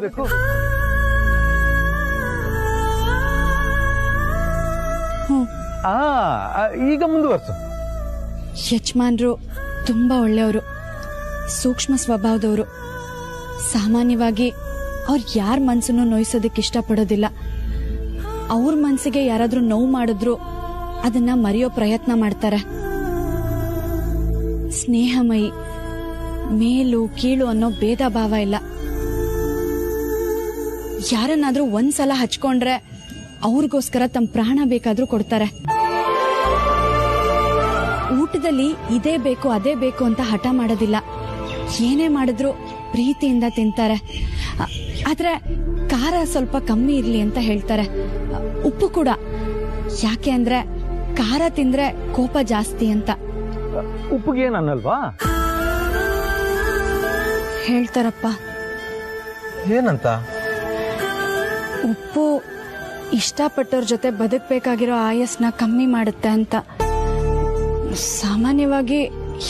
ಈಗ ಮುಂದುವರ್ಸು. ಯಜಮಾನ್ರು ತುಂಬ ಒಳ್ಳೆಯವರು, ಸೂಕ್ಷ್ಮ ಸ್ವಭಾವದವರು. ಸಾಮಾನ್ಯವಾಗಿ ಅವ್ರು ಯಾರ ಮನಸ್ಸನ್ನು ನೋಯಿಸೋದಕ್ಕೆ ಇಷ್ಟಪಡೋದಿಲ್ಲ. ಅವ್ರ ಮನಸ್ಸಿಗೆ ಯಾರಾದ್ರೂ ನೋವು ಮಾಡಿದ್ರು ಅದನ್ನ ಮರೆಯೋ ಪ್ರಯತ್ನ ಮಾಡ್ತಾರೆ. ಸ್ನೇಹಮಯಿ, ಮೇಲು ಕೀಳು ಅನ್ನೋ ಭೇದ ಭಾವ ಇಲ್ಲ. ಯಾರನ್ನಾದ್ರೂ ಒಂದ್ಸಲ ಹಚ್ಕೊಂಡ್ರೆ ಅವ್ರಿಗೋಸ್ಕರ ತಮ್ಮ ಪ್ರಾಣ ಬೇಕಾದ್ರೂ ಕೊಡ್ತಾರೆ. ಊಟದಲ್ಲಿ ಇದೇ ಬೇಕು ಅದೇ ಬೇಕು ಅಂತ ಹಠ ಮಾಡೋದಿಲ್ಲ. ಏನೇ ಮಾಡಿದ್ರು ಪ್ರೀತಿಯಿಂದ ತಿಂತಾರೆ. ಆದ್ರೆ ಖಾರ ಸ್ವಲ್ಪ ಕಮ್ಮಿ ಇರ್ಲಿ ಅಂತ ಹೇಳ್ತಾರೆ. ಉಪ್ಪು ಕೂಡ. ಯಾಕೆ ಅಂದ್ರೆ ಖಾರ ತಿಂದ್ರೆ ಕೋಪ ಜಾಸ್ತಿ ಅಂತ. ಉಪ್ಪಿಗೆ ಏನನ್ನಲ್ವಾ? ಹೇಳ್ತಾರಪ್ಪ. ಏನಂತ? ಉಪ್ಪು ಇಷ್ಟಪಟ್ಟವ್ರ ಜೊತೆ ಬದುಕಬೇಕಾಗಿರೋ ಆಯಸ್ನ ಕಮ್ಮಿ ಮಾಡುತ್ತೆ ಅಂತ. ಸಾಮಾನ್ಯವಾಗಿ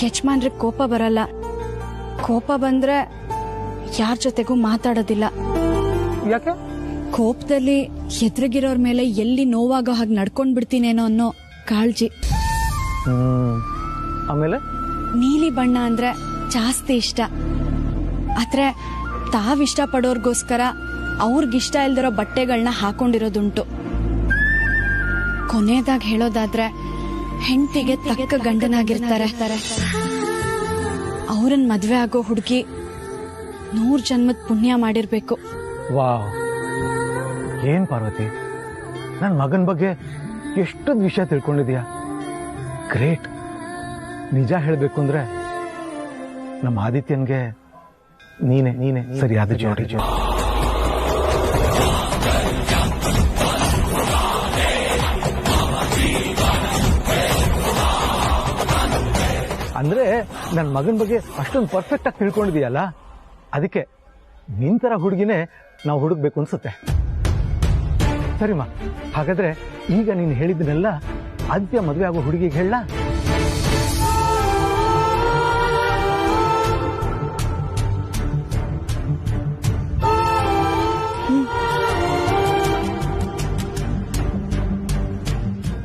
ಯಜಮಾನ್ರಿಗೆ ಕೋಪ ಬರಲ್ಲ. ಕೋಪ ಬಂದ್ರೆ ಯಾರ ಜೊತೆಗೂ ಮಾತಾಡೋದಿಲ್ಲ. ಯಾಕೆ? ಕೋಪದಲ್ಲಿ ಎದುರಿಗಿರೋರ್ ಮೇಲೆ ಎಲ್ಲಿ ನೋವಾಗೋ ಹಾಗೆ ನಡ್ಕೊಂಡ್ ಬಿಡ್ತೀನೇನೋ ಅನ್ನೋ ಕಾಳಜಿ. ಆಮೇಲೆ ನೀಲಿ ಬಣ್ಣ ಅಂದ್ರೆ ಜಾಸ್ತಿ ಇಷ್ಟ. ಆದ್ರೆ ತಾವಿಷ್ಟ ಪಡೋರ್ಗೋಸ್ಕರ ಅವ್ರಿಗಿಷ್ಟ ಇಲ್ದಿರೋ ಬಟ್ಟೆಗಳನ್ನ ಹಾಕೊಂಡಿರೋದುಂಟು. ಕೊನೆಯದಾಗಿ ಹೇಳೋದಾದ್ರೆ ಹೆಂಡತಿಗೆ ತಕ್ಕ ಗಂಡನಾಗಿರ್ತಾರೆ. ಅವ್ರನ್ ಮದ್ವೆ ಆಗೋ ಹುಡುಗಿ 100 ಜನ್ಮದ ಪುಣ್ಯ ಮಾಡಿರ್ಬೇಕು. ವಾವ್, ಏನ್ ಪಾರ್ವತಿ, ನನ್ನ ಮಗನ ಬಗ್ಗೆ ಎಷ್ಟೊಂದು ವಿಷಯ ತಿಳ್ಕೊಂಡಿದ್ಯಾ. ಗ್ರೇಟ್. ನಿಜ ಹೇಳ್ಬೇಕು ಅಂದ್ರೆ ನಮ್ಮ ಆದಿತ್ಯನ್ಗೆ ನೀನೆ ಸರಿಯಾದ ಜೋಡಿ. ಅಂದ್ರೆ ನನ್ನ ಮಗನ ಬಗ್ಗೆ ಅಷ್ಟೊಂದು ಪರ್ಫೆಕ್ಟ್ ಆಗಿ ತಿಳ್ಕೊಂಡಿದೀಯಲ್ಲ, ಅದಕ್ಕೆ ನಿಂತರ ಹುಡುಗಿನೇ ನಾವು ಹುಡುಕ್ಬೇಕು ಅನ್ಸುತ್ತೆ. ಸರಿಮಾ, ಹಾಗಾದ್ರೆ ಈಗ ನೀನು ಹೇಳಿದ್ದನ್ನೆಲ್ಲ ಆದ್ಯ ಮದುವೆ ಆಗೋ ಹುಡುಗಿಗೆ ಹೇಳ.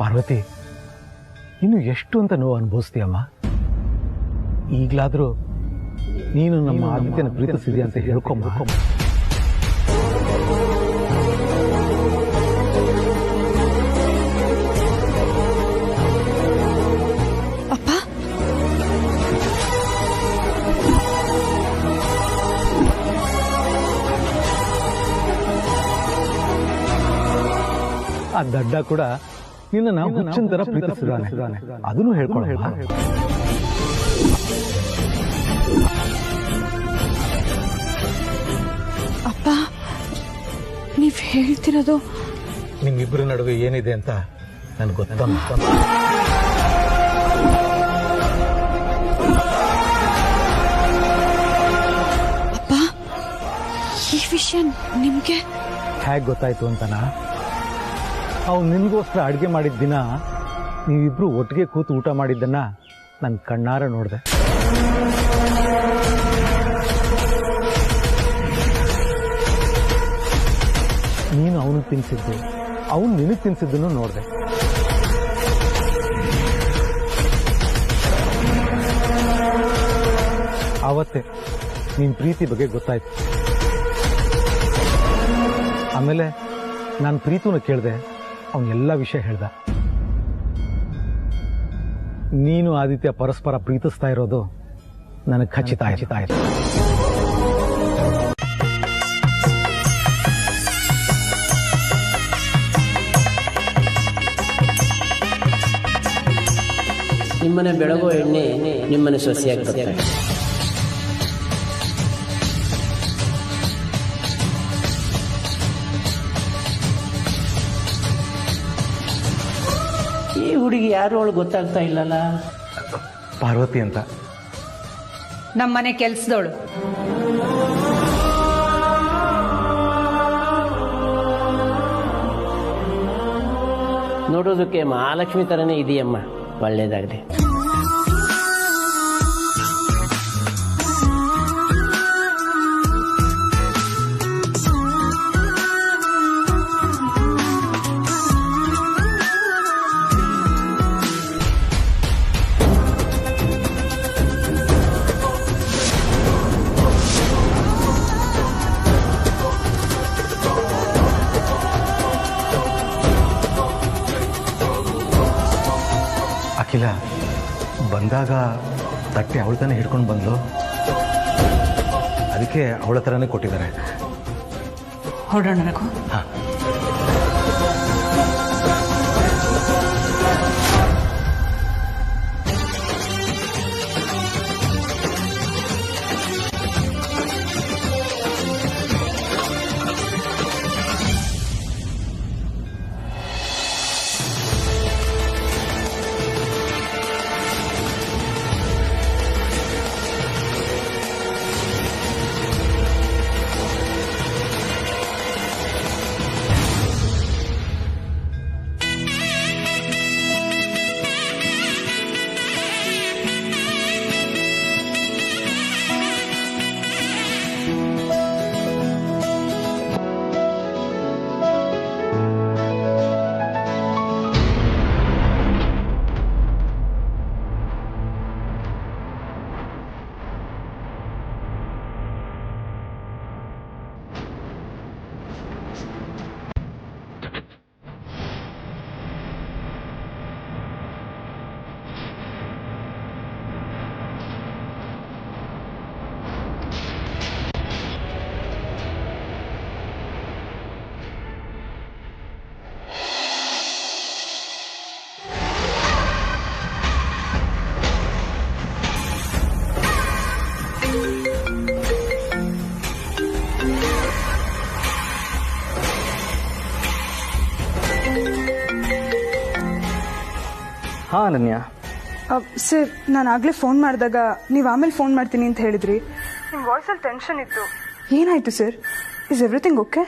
ಪಾರ್ವತಿ, ಇನ್ನು ಎಷ್ಟು ಅಂತ ನೋವು ಅನುಭವಿಸ್ತೀಯಮ್ಮ. ಈಗ್ಲಾದ್ರೂ ನೀನು ನಮ್ಮ ಆದಿತ್ಯನ ಪ್ರೀತಿಸಿದ್ಯಾ ಅಂತ ಹೇಳ್ಕೊಂಬ. ಅಪ್ಪ, ಆ ದಡ್ಡ ಕೂಡ ನಿನ್ನ ಹುಚ್ಚಿನ ತರ ಪ್ರೀತಿಸಿದಾನೆ, ಅದನ್ನು ಹೇಳ್ಕೊಳ್ಳ. ಅಪ್ಪ, ನೀವ್ ಹೇಳ್ತಿರೋದು ನಿಮ್ಮಿಬ್ಬರ ನಡುವೆ ಏನಿದೆ ಅಂತ ನನ್ಗೆ ಗೊತ್ತಮ್ಮ. ಅಪ್ಪ, ಈ ವಿಷಯ ನಿಮ್ಗೆ ಹೇಗೆ ಗೊತ್ತಾಯ್ತು ಅಂತನಾ? ಅವ್ನು ನಿನ್ಗೋಸ್ಕರ ಅಡುಗೆ ಮಾಡಿದ ದಿನ ನೀವಿಬ್ರು ಒಟ್ಟಿಗೆ ಕೂತು ಊಟ ಮಾಡಿದ್ದನ್ನ ನನ್ನ ಕಣ್ಣಾರ ನೋಡಿದೆ. ನೀನು ಅವನಿಗೆ ತಿನ್ಸಿದ್ದು, ಅವನು ನಿನಗೆ ತಿನ್ಸಿದ್ದನ್ನು ನೋಡಿದೆ. ಆವತ್ತೇ ನಿನ್ನ ಪ್ರೀತಿ ಬಗ್ಗೆ ಗೊತ್ತಾಯ್ತು. ಆಮೇಲೆ ನಾನು ಪ್ರೀತಿನ ಕೇಳಿದೆ, ಅವನೆಲ್ಲ ವಿಷಯ ಹೇಳ್ದ. ನೀನು ಆದಿತ್ಯ ಪರಸ್ಪರ ಪ್ರೀತಿಸ್ತಾ ಇರೋದು ನನಗೆ ಖಚಿತ ಆಯ್ತು. ನಿಮ್ಮನೆ ಬೆಳಗೋ ಎಣ್ಣೆ ನಿಮ್ಮನೆ ಸೊಸೆಯಾಗಿ ಬರ್ತಾರೆ. ಈ ಹುಡುಗಿ ಯಾರು ಅವಳು ಗೊತ್ತಾಗ್ತಾ ಇಲ್ಲಲ್ಲ. ಪಾರ್ವತಿ ಅಂತ ನಮ್ಮನೆ ಕೆಲ್ಸದವಳು. ನೋಡೋದಕ್ಕೆ ಮಹಾಲಕ್ಷ್ಮಿ ತರನೇ ಇದೆಯಮ್ಮ. ಒಳ್ಳೇದಾಗಲಿ. ಬಂದಾಗ ತಟ್ಟೆ ಅವಳ ತಾನೇ ಹಿಡ್ಕೊಂಡು ಬಂದ್ಲು, ಅದಕ್ಕೆ ಅವಳ ಥರನೇ ಕೊಟ್ಟಿದ್ದಾರೆ. ಹೊರಡೋಣ ರಘು. ಹಾಂ. ಹಾಂ ಅನನ್ಯ. ಸರ್, ನಾನು ಆಗಲೇ ಫೋನ್ ಮಾಡಿದಾಗ ನೀವು ಆಮೇಲೆ ಫೋನ್ ಮಾಡ್ತೀನಿ ಅಂತ ಹೇಳಿದ್ರಿ. ನಿಮ್ಮ ವಾಯ್ಸಲ್ಲಿ ಟೆನ್ಷನ್ ಇತ್ತು. ಏನಾಯಿತು ಸರ್? Is everything okay?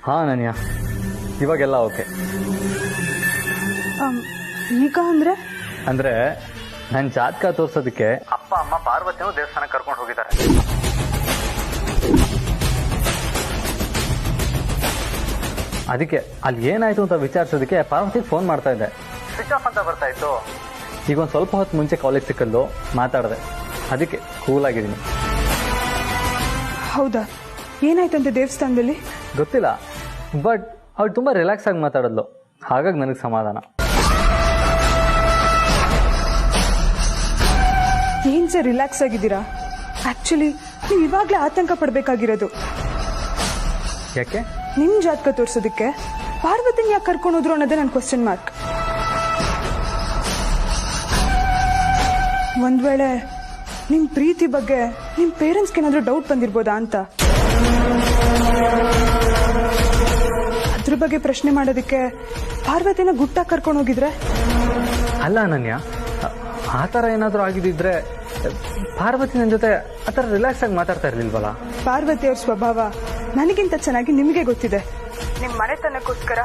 ಹಾಂ ಅನನ್ಯ, ಇವಾಗೆಲ್ಲ ಓಕೆ. ಈಗ ಅಂದರೆ ನನ್ನ ಜಾತಕ ತೋರಿಸೋದಕ್ಕೆ ಅಪ್ಪ ಅಮ್ಮ ಪಾರ್ವತಿನೂ ದೇವಸ್ಥಾನಕ್ಕೆ ಕರ್ಕೊಂಡು ಹೋಗಿದ್ದಾರೆ. ಅದಕ್ಕೆ ಅಲ್ಲಿ ಏನಾಯ್ತು ಅಂತ ವಿಚಾರಿಸೋದಕ್ಕೆ ಪಾರ್ವತಿಗೆ ಫೋನ್ ಮಾಡ್ತಾ ಇದ್ದೆ. ಸ್ವಿಚ್ ಆಫ್ ಅಂತ ಬರ್ತಾ ಇತ್ತು. ಈಗ ಒಂದು ಸ್ವಲ್ಪ ಹೊತ್ತು ಮುಂಚೆ ಕಾಲೇಜ್ ಸಿಕ್ಕಲ್ಲು ಮಾತಾಡಿದೆ, ಅದಕ್ಕೆ ಕೂಲ್ ಆಗಿದ್ದೀನಿ. ಹೌದಾ? ಏನಾಯ್ತಂತೆ ದೇವಸ್ಥಾನದಲ್ಲಿ? ಗೊತ್ತಿಲ್ಲ, ಬಟ್ ಅವಳು ತುಂಬ ರಿಲ್ಯಾಕ್ಸ್ ಆಗಿ ಮಾತಾಡಿದ್ಲು, ಹಾಗಾಗಿ ನನಗೆ ಸಮಾಧಾನ. ಏನ್ ಸರ್ ರಿಲ್ಯಾಕ್ಸ್ ಆಗಿದ್ದೀರಾ? ಆಕ್ಚುಲಿ ನೀವು ಇವಾಗಲೇ ಆತಂಕ ಪಡಬೇಕಾಗಿರೋದು. ಯಾಕೆ? ನಿಮ್ ಜಾತಕ ತೋರಿಸೋದಕ್ಕೆ ಪಾರ್ವತಿನ ಯಾಕೆ ಕರ್ಕೊಂಡು ಹೋದ್ರು ಅನ್ನೋದೇ ನನ್ನ ಕ್ವಶನ್ ಮಾರ್ಕ್. ಒಂದ್ ವೇಳೆ ನಿಮ್ ಪ್ರೀತಿ ಬಗ್ಗೆ ನಿಮ್ ಪೇರೆಂಟ್ಸ್ಗೆ ಏನಾದ್ರೂ ಡೌಟ್ ಬಂದಿರ್ಬೋದಾ ಅಂತ. ಅದ್ರ ಬಗ್ಗೆ ಪ್ರಶ್ನೆ ಮಾಡೋದಕ್ಕೆ ಪಾರ್ವತಿನ ಗುಟ್ಟಾಗಿ ಕರ್ಕೊಂಡು ಹೋಗಿದ್ರೆ? ಅಲ್ಲ ಅನನ್ಯ, ಆ ಥರ ಏನಾದರೂ ಆಗಿದ್ದಿದ್ರೆ ಪಾರ್ವತಿ ನನ್ನ ಜೊತೆ ಆ ಥರ ರಿಲ್ಯಾಕ್ಸ್ ಆಗಿ ಮಾತಾಡ್ತಾ ಇರಲಿಲ್ವಲ್ಲ. ಪಾರ್ವತಿ ಅವ್ರ ಸ್ವಭಾವ ನನಗಿಂತ ಚೆನ್ನಾಗಿ ನಿಮಗೆ ಗೊತ್ತಿದೆ. ನಿಮ್ ಮನೆತನಕ್ಕೋಸ್ಕರ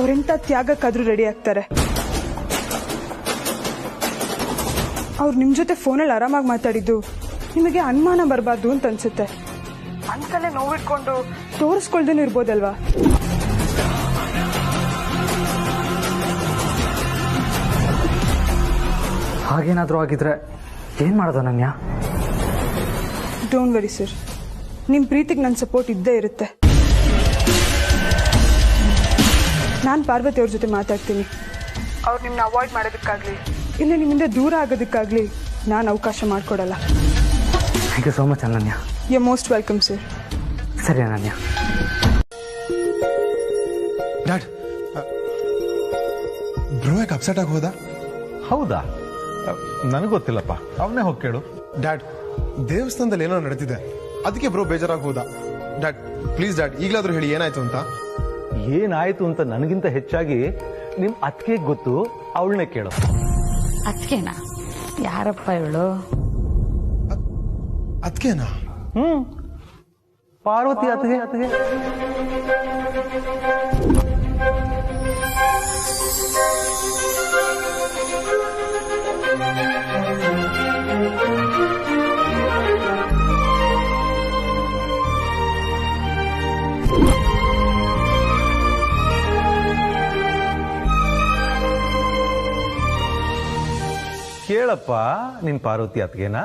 ಅವ್ರೆಂತ ತ್ಯಾಗಕ್ಕಾದ್ರೂ ರೆಡಿ ಆಗ್ತಾರೆ. ಅವ್ರು ನಿಮ್ ಜೊತೆ ಫೋನಲ್ಲಿ ಆರಾಮಾಗಿ ಮಾತಾಡಿದ್ದು ನಿಮಗೆ ಅನುಮಾನ ಬರಬಾರ್ದು ಅಂತ ಅನ್ಸುತ್ತೆ. ಮನ್ಸಲ್ಲೇ ನೋವಿಟ್ಕೊಂಡು ತೋರಿಸ್ಕೊಳ್ದೇನೂ ಇರ್ಬೋದಲ್ವಾ? ಹಾಗೇನಾದರೂ ಆಗಿದ್ರೆ ಏನ್ ಮಾಡೋದು ಅನನ್ಯ? ಡೋಂಟ್ ವರಿ ಸರ್, ನಿಮ್ ಪ್ರೀತಿಗೆ ನನ್ನ ಸಪೋರ್ಟ್ ಇದ್ದೇ ಇರುತ್ತೆ. ನಾನು ಪಾರ್ವತಿ ಅವ್ರ ಜೊತೆ ಮಾತಾಡ್ತೀನಿ. ಅವ್ರು ನಿಮ್ಮನ್ನ ಅವಾಯ್ಡ್ ಮಾಡೋದಕ್ಕಾಗ್ಲಿ ಇಲ್ಲ ನಿಮ್ಮಿಂದ ದೂರ ಆಗೋದಕ್ಕಾಗ್ಲಿ ನಾನು ಅವಕಾಶ ಮಾಡಿಕೊಡಲ್ಲ. Thank you so much Ananya. You most welcome sir. ಸರಿ ಅನನ್ಯ. ಡ್ಯಾಡ್, ಬ್ರೋ ಯಾಕೆ ಅಪ್ಸೆಟ್ ಆಗಿ ಹೋದ? ಹೌದಾ? ನನಗೆ ಗೊತ್ತಿಲ್ಲಪ್ಪ, ಅವನೇ ಹೋಗಿ ಕೇಳು. ಡ್ಯಾಡ್, ದೇವಸ್ಥಾನದಲ್ಲಿ ಏನೋ ನಡೀತಿದೆ, ಅದಕ್ಕೆ ಬ್ರೋ ಬೇಜಾರಾಗಿ ಹೋದ. ಡ್ಯಾಡ್ ಪ್ಲೀಸ್ ಡ್ಯಾಡ್, ಈಗಲಾದ್ರೂ ಹೇಳಿ ಏನಾಯ್ತು ಅಂತ. ಏನಾಯ್ತು ಅಂತ ನನಗಿಂತ ಹೆಚ್ಚಾಗಿ ನಿಮ್ ಅತ್ತಿಗೆ ಗೊತ್ತು, ಅವಳನ್ನೇ ಕೇಳು. ಅದ್ಕೆನಾ? ಯಾರಪ್ಪ ಇವಳು? ಅದ್ಕೆನಾ? ಪಾರ್ವತಿ ಅತ್ತಿಗೆ. ಕೇಳಪ್ಪ, ನಿನ್ ಪಾರ್ವತಿ ಅತ್ತಿಗೆನಾ?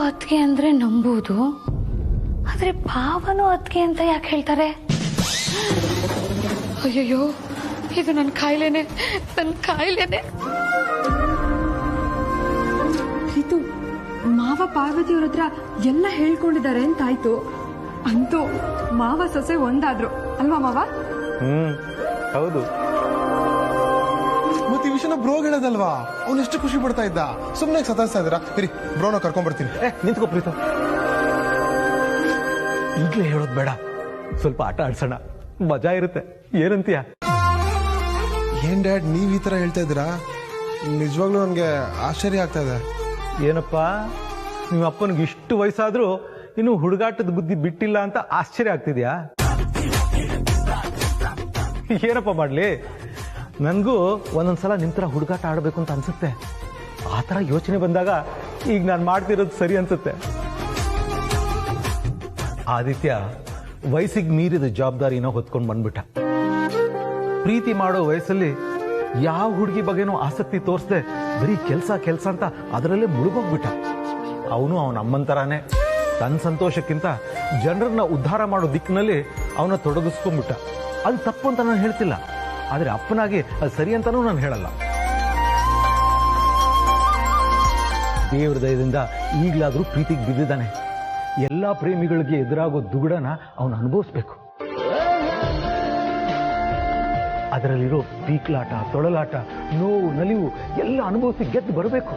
ಅತ್ತಿಗೆ ಅಂದ್ರೆ ನಂಬುವುದು, ಆದ್ರೆ ಭಾವನೂ ಅತ್ತಿಗೆ ಅಂತ ಯಾಕೆ ಹೇಳ್ತಾರೆ? ಅಯ್ಯಯ್ಯೋ, ಇದು ನನ್ನ ಕಾಯಿಲೆನೆ. ಇದು ಮಾವ ಪಾರ್ವತಿಯವ್ರ ಹತ್ರ ಎಲ್ಲ ಹೇಳ್ಕೊಂಡಿದ್ದಾರೆ ಅಂತಾಯ್ತು. ಅಂತೂ ಮಾವ ಸೊಸೆ ಒಂದಾದ್ರು ಅಲ್ವಾ ಮಾವ? ಹೌದು. ಮತ್ತೆ ಈ ವಿಷಯನ ಬ್ರೋಗ್ ಹೇಳೋದಲ್ವಾ? ಅವ್ನು ಎಷ್ಟು ಖುಷಿ ಪಡ್ತಾ ಇದ್ದ. ಸುಮ್ಮನೆ ಸತಾಯಿಸ್ತಾ ಇದ್ದೀರಾ? ಇರಿ, ಬ್ರೋನ ಕರ್ಕೊಂಡ್ಬರ್ತೀನಿ. ನಿಂತ್ಕೋ ಪ್ರೀತು. ಈಗಲೇ ಹೇಳೋದು ಬೇಡ, ಸ್ವಲ್ಪ ಆಟ ಆಡ್ಸೋಣ, ಮಜಾ ಇರುತ್ತೆ. ಏನಂತೀಯ? ಏನ್ ಡ್ಯಾಡ್, ನೀವ್ ಈ ತರ ಹೇಳ್ತಾ ಇದ್ದೀರಾ? ನಿಜವಾಗ್ಲೂ ನನ್ಗೆ ಆಶ್ಚರ್ಯ ಆಗ್ತಾ ಇದೆ. ಏನಪ್ಪ, ನಿಮ್ಮ ಅಪ್ಪನಿಗೆ ಇಷ್ಟು ವಯಸ್ಸಾದ್ರೂ ಇನ್ನು ಹುಡುಗಾಟದ ಬುದ್ಧಿ ಬಿಟ್ಟಿಲ್ಲ ಅಂತ ಆಶ್ಚರ್ಯ ಆಗ್ತಿದ್ಯಾ? ಏನಪ್ಪ ಮಾಡ್ಲಿ, ನನ್ಗೂ ಒಂದೊಂದ್ಸಲ ನಿಮ್ ತರ ಹುಡುಗಾಟ ಆಡ್ಬೇಕು ಅಂತ ಅನ್ಸುತ್ತೆ. ಆ ತರ ಯೋಚನೆ ಬಂದಾಗ ಈಗ ನಾನು ಮಾಡ್ತಿರೋದು ಸರಿ ಅನ್ಸುತ್ತೆ. ಆದಿತ್ಯ ವಯಸ್ಸಿಗೆ ಮೀರಿದ ಜವಾಬ್ದಾರಿನ ಹೊತ್ಕೊಂಡು ಬಂದ್ಬಿಟ್ಟ. ಪ್ರೀತಿ ಮಾಡೋ ವಯಸ್ಸಲ್ಲಿ ಯಾವ ಹುಡುಗಿ ಬಗ್ಗೆನೂ ಆಸಕ್ತಿ ತೋರಿಸದೆ ಬರೀ ಕೆಲಸ ಅಂತ ಅದರಲ್ಲೇ ಮುಳುಗೋಗ್ಬಿಟ್ಟ. ಅವನು ಅವನ ಅಮ್ಮನ ತರಾನೇ ತನ್ನ ಸಂತೋಷಕ್ಕಿಂತ ಜನರನ್ನ ಉದ್ಧಾರ ಮಾಡೋ ದಿಕ್ಕಿನಲ್ಲಿ ಅವನ ತೊಡಗಿಸ್ಕೊಂಡ್ಬಿಟ್ಟ. ಅದು ತಪ್ಪು ಅಂತ ನಾನು ಹೇಳ್ತಿಲ್ಲ, ಆದ್ರೆ ಅಪ್ಪನಾಗಿ ಅದು ಸರಿ ಅಂತಾನೂ ನಾನು ಹೇಳಲ್ಲ. ದೇವ್ರ ದಯದಿಂದ ಈಗಲಾದ್ರೂ ಪ್ರೀತಿಗೆ ಬಿದ್ದಿದ್ದಾನೆ. ಎಲ್ಲಾ ಪ್ರೇಮಿಗಳಿಗೆ ಎದುರಾಗೋ ದುಗುಡನ ಅವನು ಅನುಭವಿಸ್ಬೇಕು. ಅದರಲ್ಲಿರೋ ಪೀಕ್ಲಾಟ, ತೊಳಲಾಟ, ನೋವು, ನಲಿವು ಎಲ್ಲ ಅನುಭವಿಸಿ ಗೆದ್ದು ಬರಬೇಕು.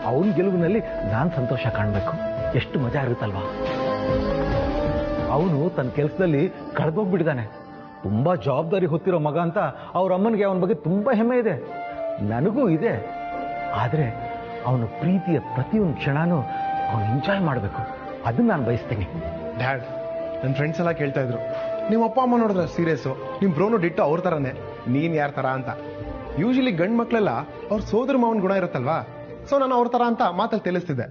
ಅವನ ಗೆಲುವಿನಲ್ಲಿ ನಾನು ಸಂತೋಷ ಕಾಣಬೇಕು. ಎಷ್ಟು ಮಜಾ ಇರುತ್ತಲ್ವಾ? ಅವನು ತನ್ನ ಕೆಲಸದಲ್ಲಿ ಕಳೆದೋಗ್ಬಿಟ್ಟಿದ್ದಾನೆ. ತುಂಬಾ ಜವಾಬ್ದಾರಿ ಹೊತ್ತಿರೋ ಮಗ ಅಂತ ಅವ್ರ ಅಮ್ಮನಿಗೆ ಅವನ ಬಗ್ಗೆ ತುಂಬಾ ಹೆಮ್ಮೆ ಇದೆ, ನನಗೂ ಇದೆ. ಆದ್ರೆ ಅವನ ಪ್ರೀತಿಯ ಪ್ರತಿಯೊಂದು ಕ್ಷಣನೂ ಅವನು ಎಂಜಾಯ್ ಮಾಡಬೇಕು. ಅದನ್ನ ನಾನು ಬಯಸ್ತೀನಿ. ಡ್ಯಾಡ್, ನನ್ನ ಫ್ರೆಂಡ್ಸ್ ಎಲ್ಲ ಕೇಳ್ತಾ ಇದ್ರು, ನಿಮ್ಮ ಅಪ್ಪ ಅಮ್ಮ ನೋಡಿದ್ರೆ ಸೀರಿಯಸ್ಸು, ನಿಮ್ ಬ್ರೋನು ಡಿಟ್ಟು ಅವ್ರ ತರಾನೇ, ನೀನ್ ಯಾರ ತರ ಅಂತ. ಯೂಶಲಿ ಗಂಡ್ ಮಕ್ಳೆಲ್ಲ ಅವ್ರ ಸೋದರ ಮಾವನ್ ಗುಣ ಇರುತ್ತಲ್ವಾ, ಸೊ ನಾನು ಅವ್ರ ತರ ಅಂತ ಮಾತಲ್ಲಿ ತಿಳಿಸ್ತಿದ್ದೆ.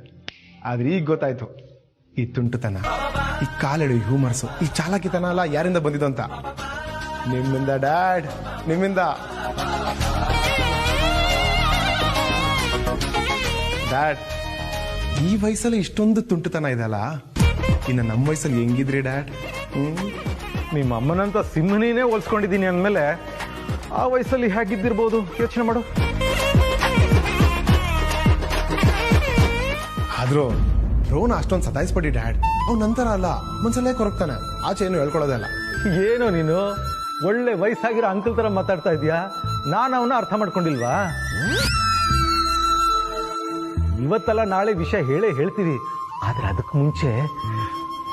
ಆದ್ರೆ ಈಗ ಗೊತ್ತಾಯ್ತು, ಈ ತುಂಟುತನ, ಈ ಕಾಲೆಳು ಹ್ಯೂಮರ್ಸು, ಈ ಚಾಲಾಕಿತನ ಎಲ್ಲ ಯಾರಿಂದ ಬಂದಿದ್ದು ಅಂತ. ನಿಮ್ಮಿಂದ ಡ್ಯಾಡ್, ನಿಮ್ಮಿಂದ. ಡ್ಯಾಡ್, ಈ ವಯಸ್ಸಲ್ಲಿ ಇಷ್ಟೊಂದು ತುಂಟುತನ ಇದೆಯಲ್ಲ, ಇನ್ನು ನಮ್ಮ ವಯಸ್ಸಲ್ಲಿ ಹೆಂಗಿದ್ರಿ ಡ್ಯಾಡ್? ನಿಮ್ಮ ಅಮ್ಮನಂತ ಸಿಂಹನೇ ಹೋಲ್ಸ್ಕೊಂಡಿದ್ದೀನಿ ಅಂದಮೇಲೆ ಆ ವಯಸ್ಸಲ್ಲಿ ಹೇಗಿದ್ದಿರ್ಬೋದು ಯೋಚನೆ ಮಾಡು. ಆದ್ರೂ ರೋನ ಅಷ್ಟೊಂದು ಸತಾಯಿಸ್ಬಿಡಿ ಡ್ಯಾಡ್. ಅವ್ನ ನಂತರ ಅಲ್ಲ, ಮನ್ಸಲ್ಲೇ ಕೊರಗ್ತಾನೆ, ಆಚೆ ಏನು ಹೇಳ್ಕೊಳ್ಳೋದಲ್ಲ. ಏನೋ ನೀನು ಒಳ್ಳೆ ವಯಸ್ಸಾಗಿರೋ ಅಂಕಲ್ ತರ ಮಾತಾಡ್ತಾ ಇದೀಯಾ? ನಾನು ಅವನ ಅರ್ಥ ಮಾಡ್ಕೊಂಡಿಲ್ವಾ? ಇವತ್ತಲ್ಲ ನಾಳೆ ವಿಷಯ ಹೇಳ್ತೀವಿ. ಆದ್ರೆ ಅದಕ್ಕೆ ಮುಂಚೆ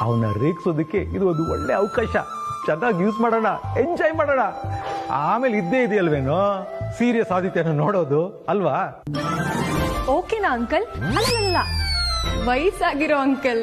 ಅವನ ರೇಗಿಸೋದಕ್ಕೆ ಇದು ಒಂದು ಒಳ್ಳೆ ಅವಕಾಶ. ಚೆನ್ನಾಗಿ ಯೂಸ್ ಮಾಡೋಣ, ಎಂಜಾಯ್ ಮಾಡೋಣ. ಆಮೇಲೆ ಇದ್ದೇ ಇದೆಯಲ್ವೇನೋ ಸೀರಿಯಸ್ ಆದಿತ್ಯನ ನೋಡೋದು, ಅಲ್ವಾ? ಓಕೆನಾ ಅಂಕಲ್? ಅಲ್ಲ, ವಯಸ್ಸಾಗಿರೋ ಅಂಕಲ್.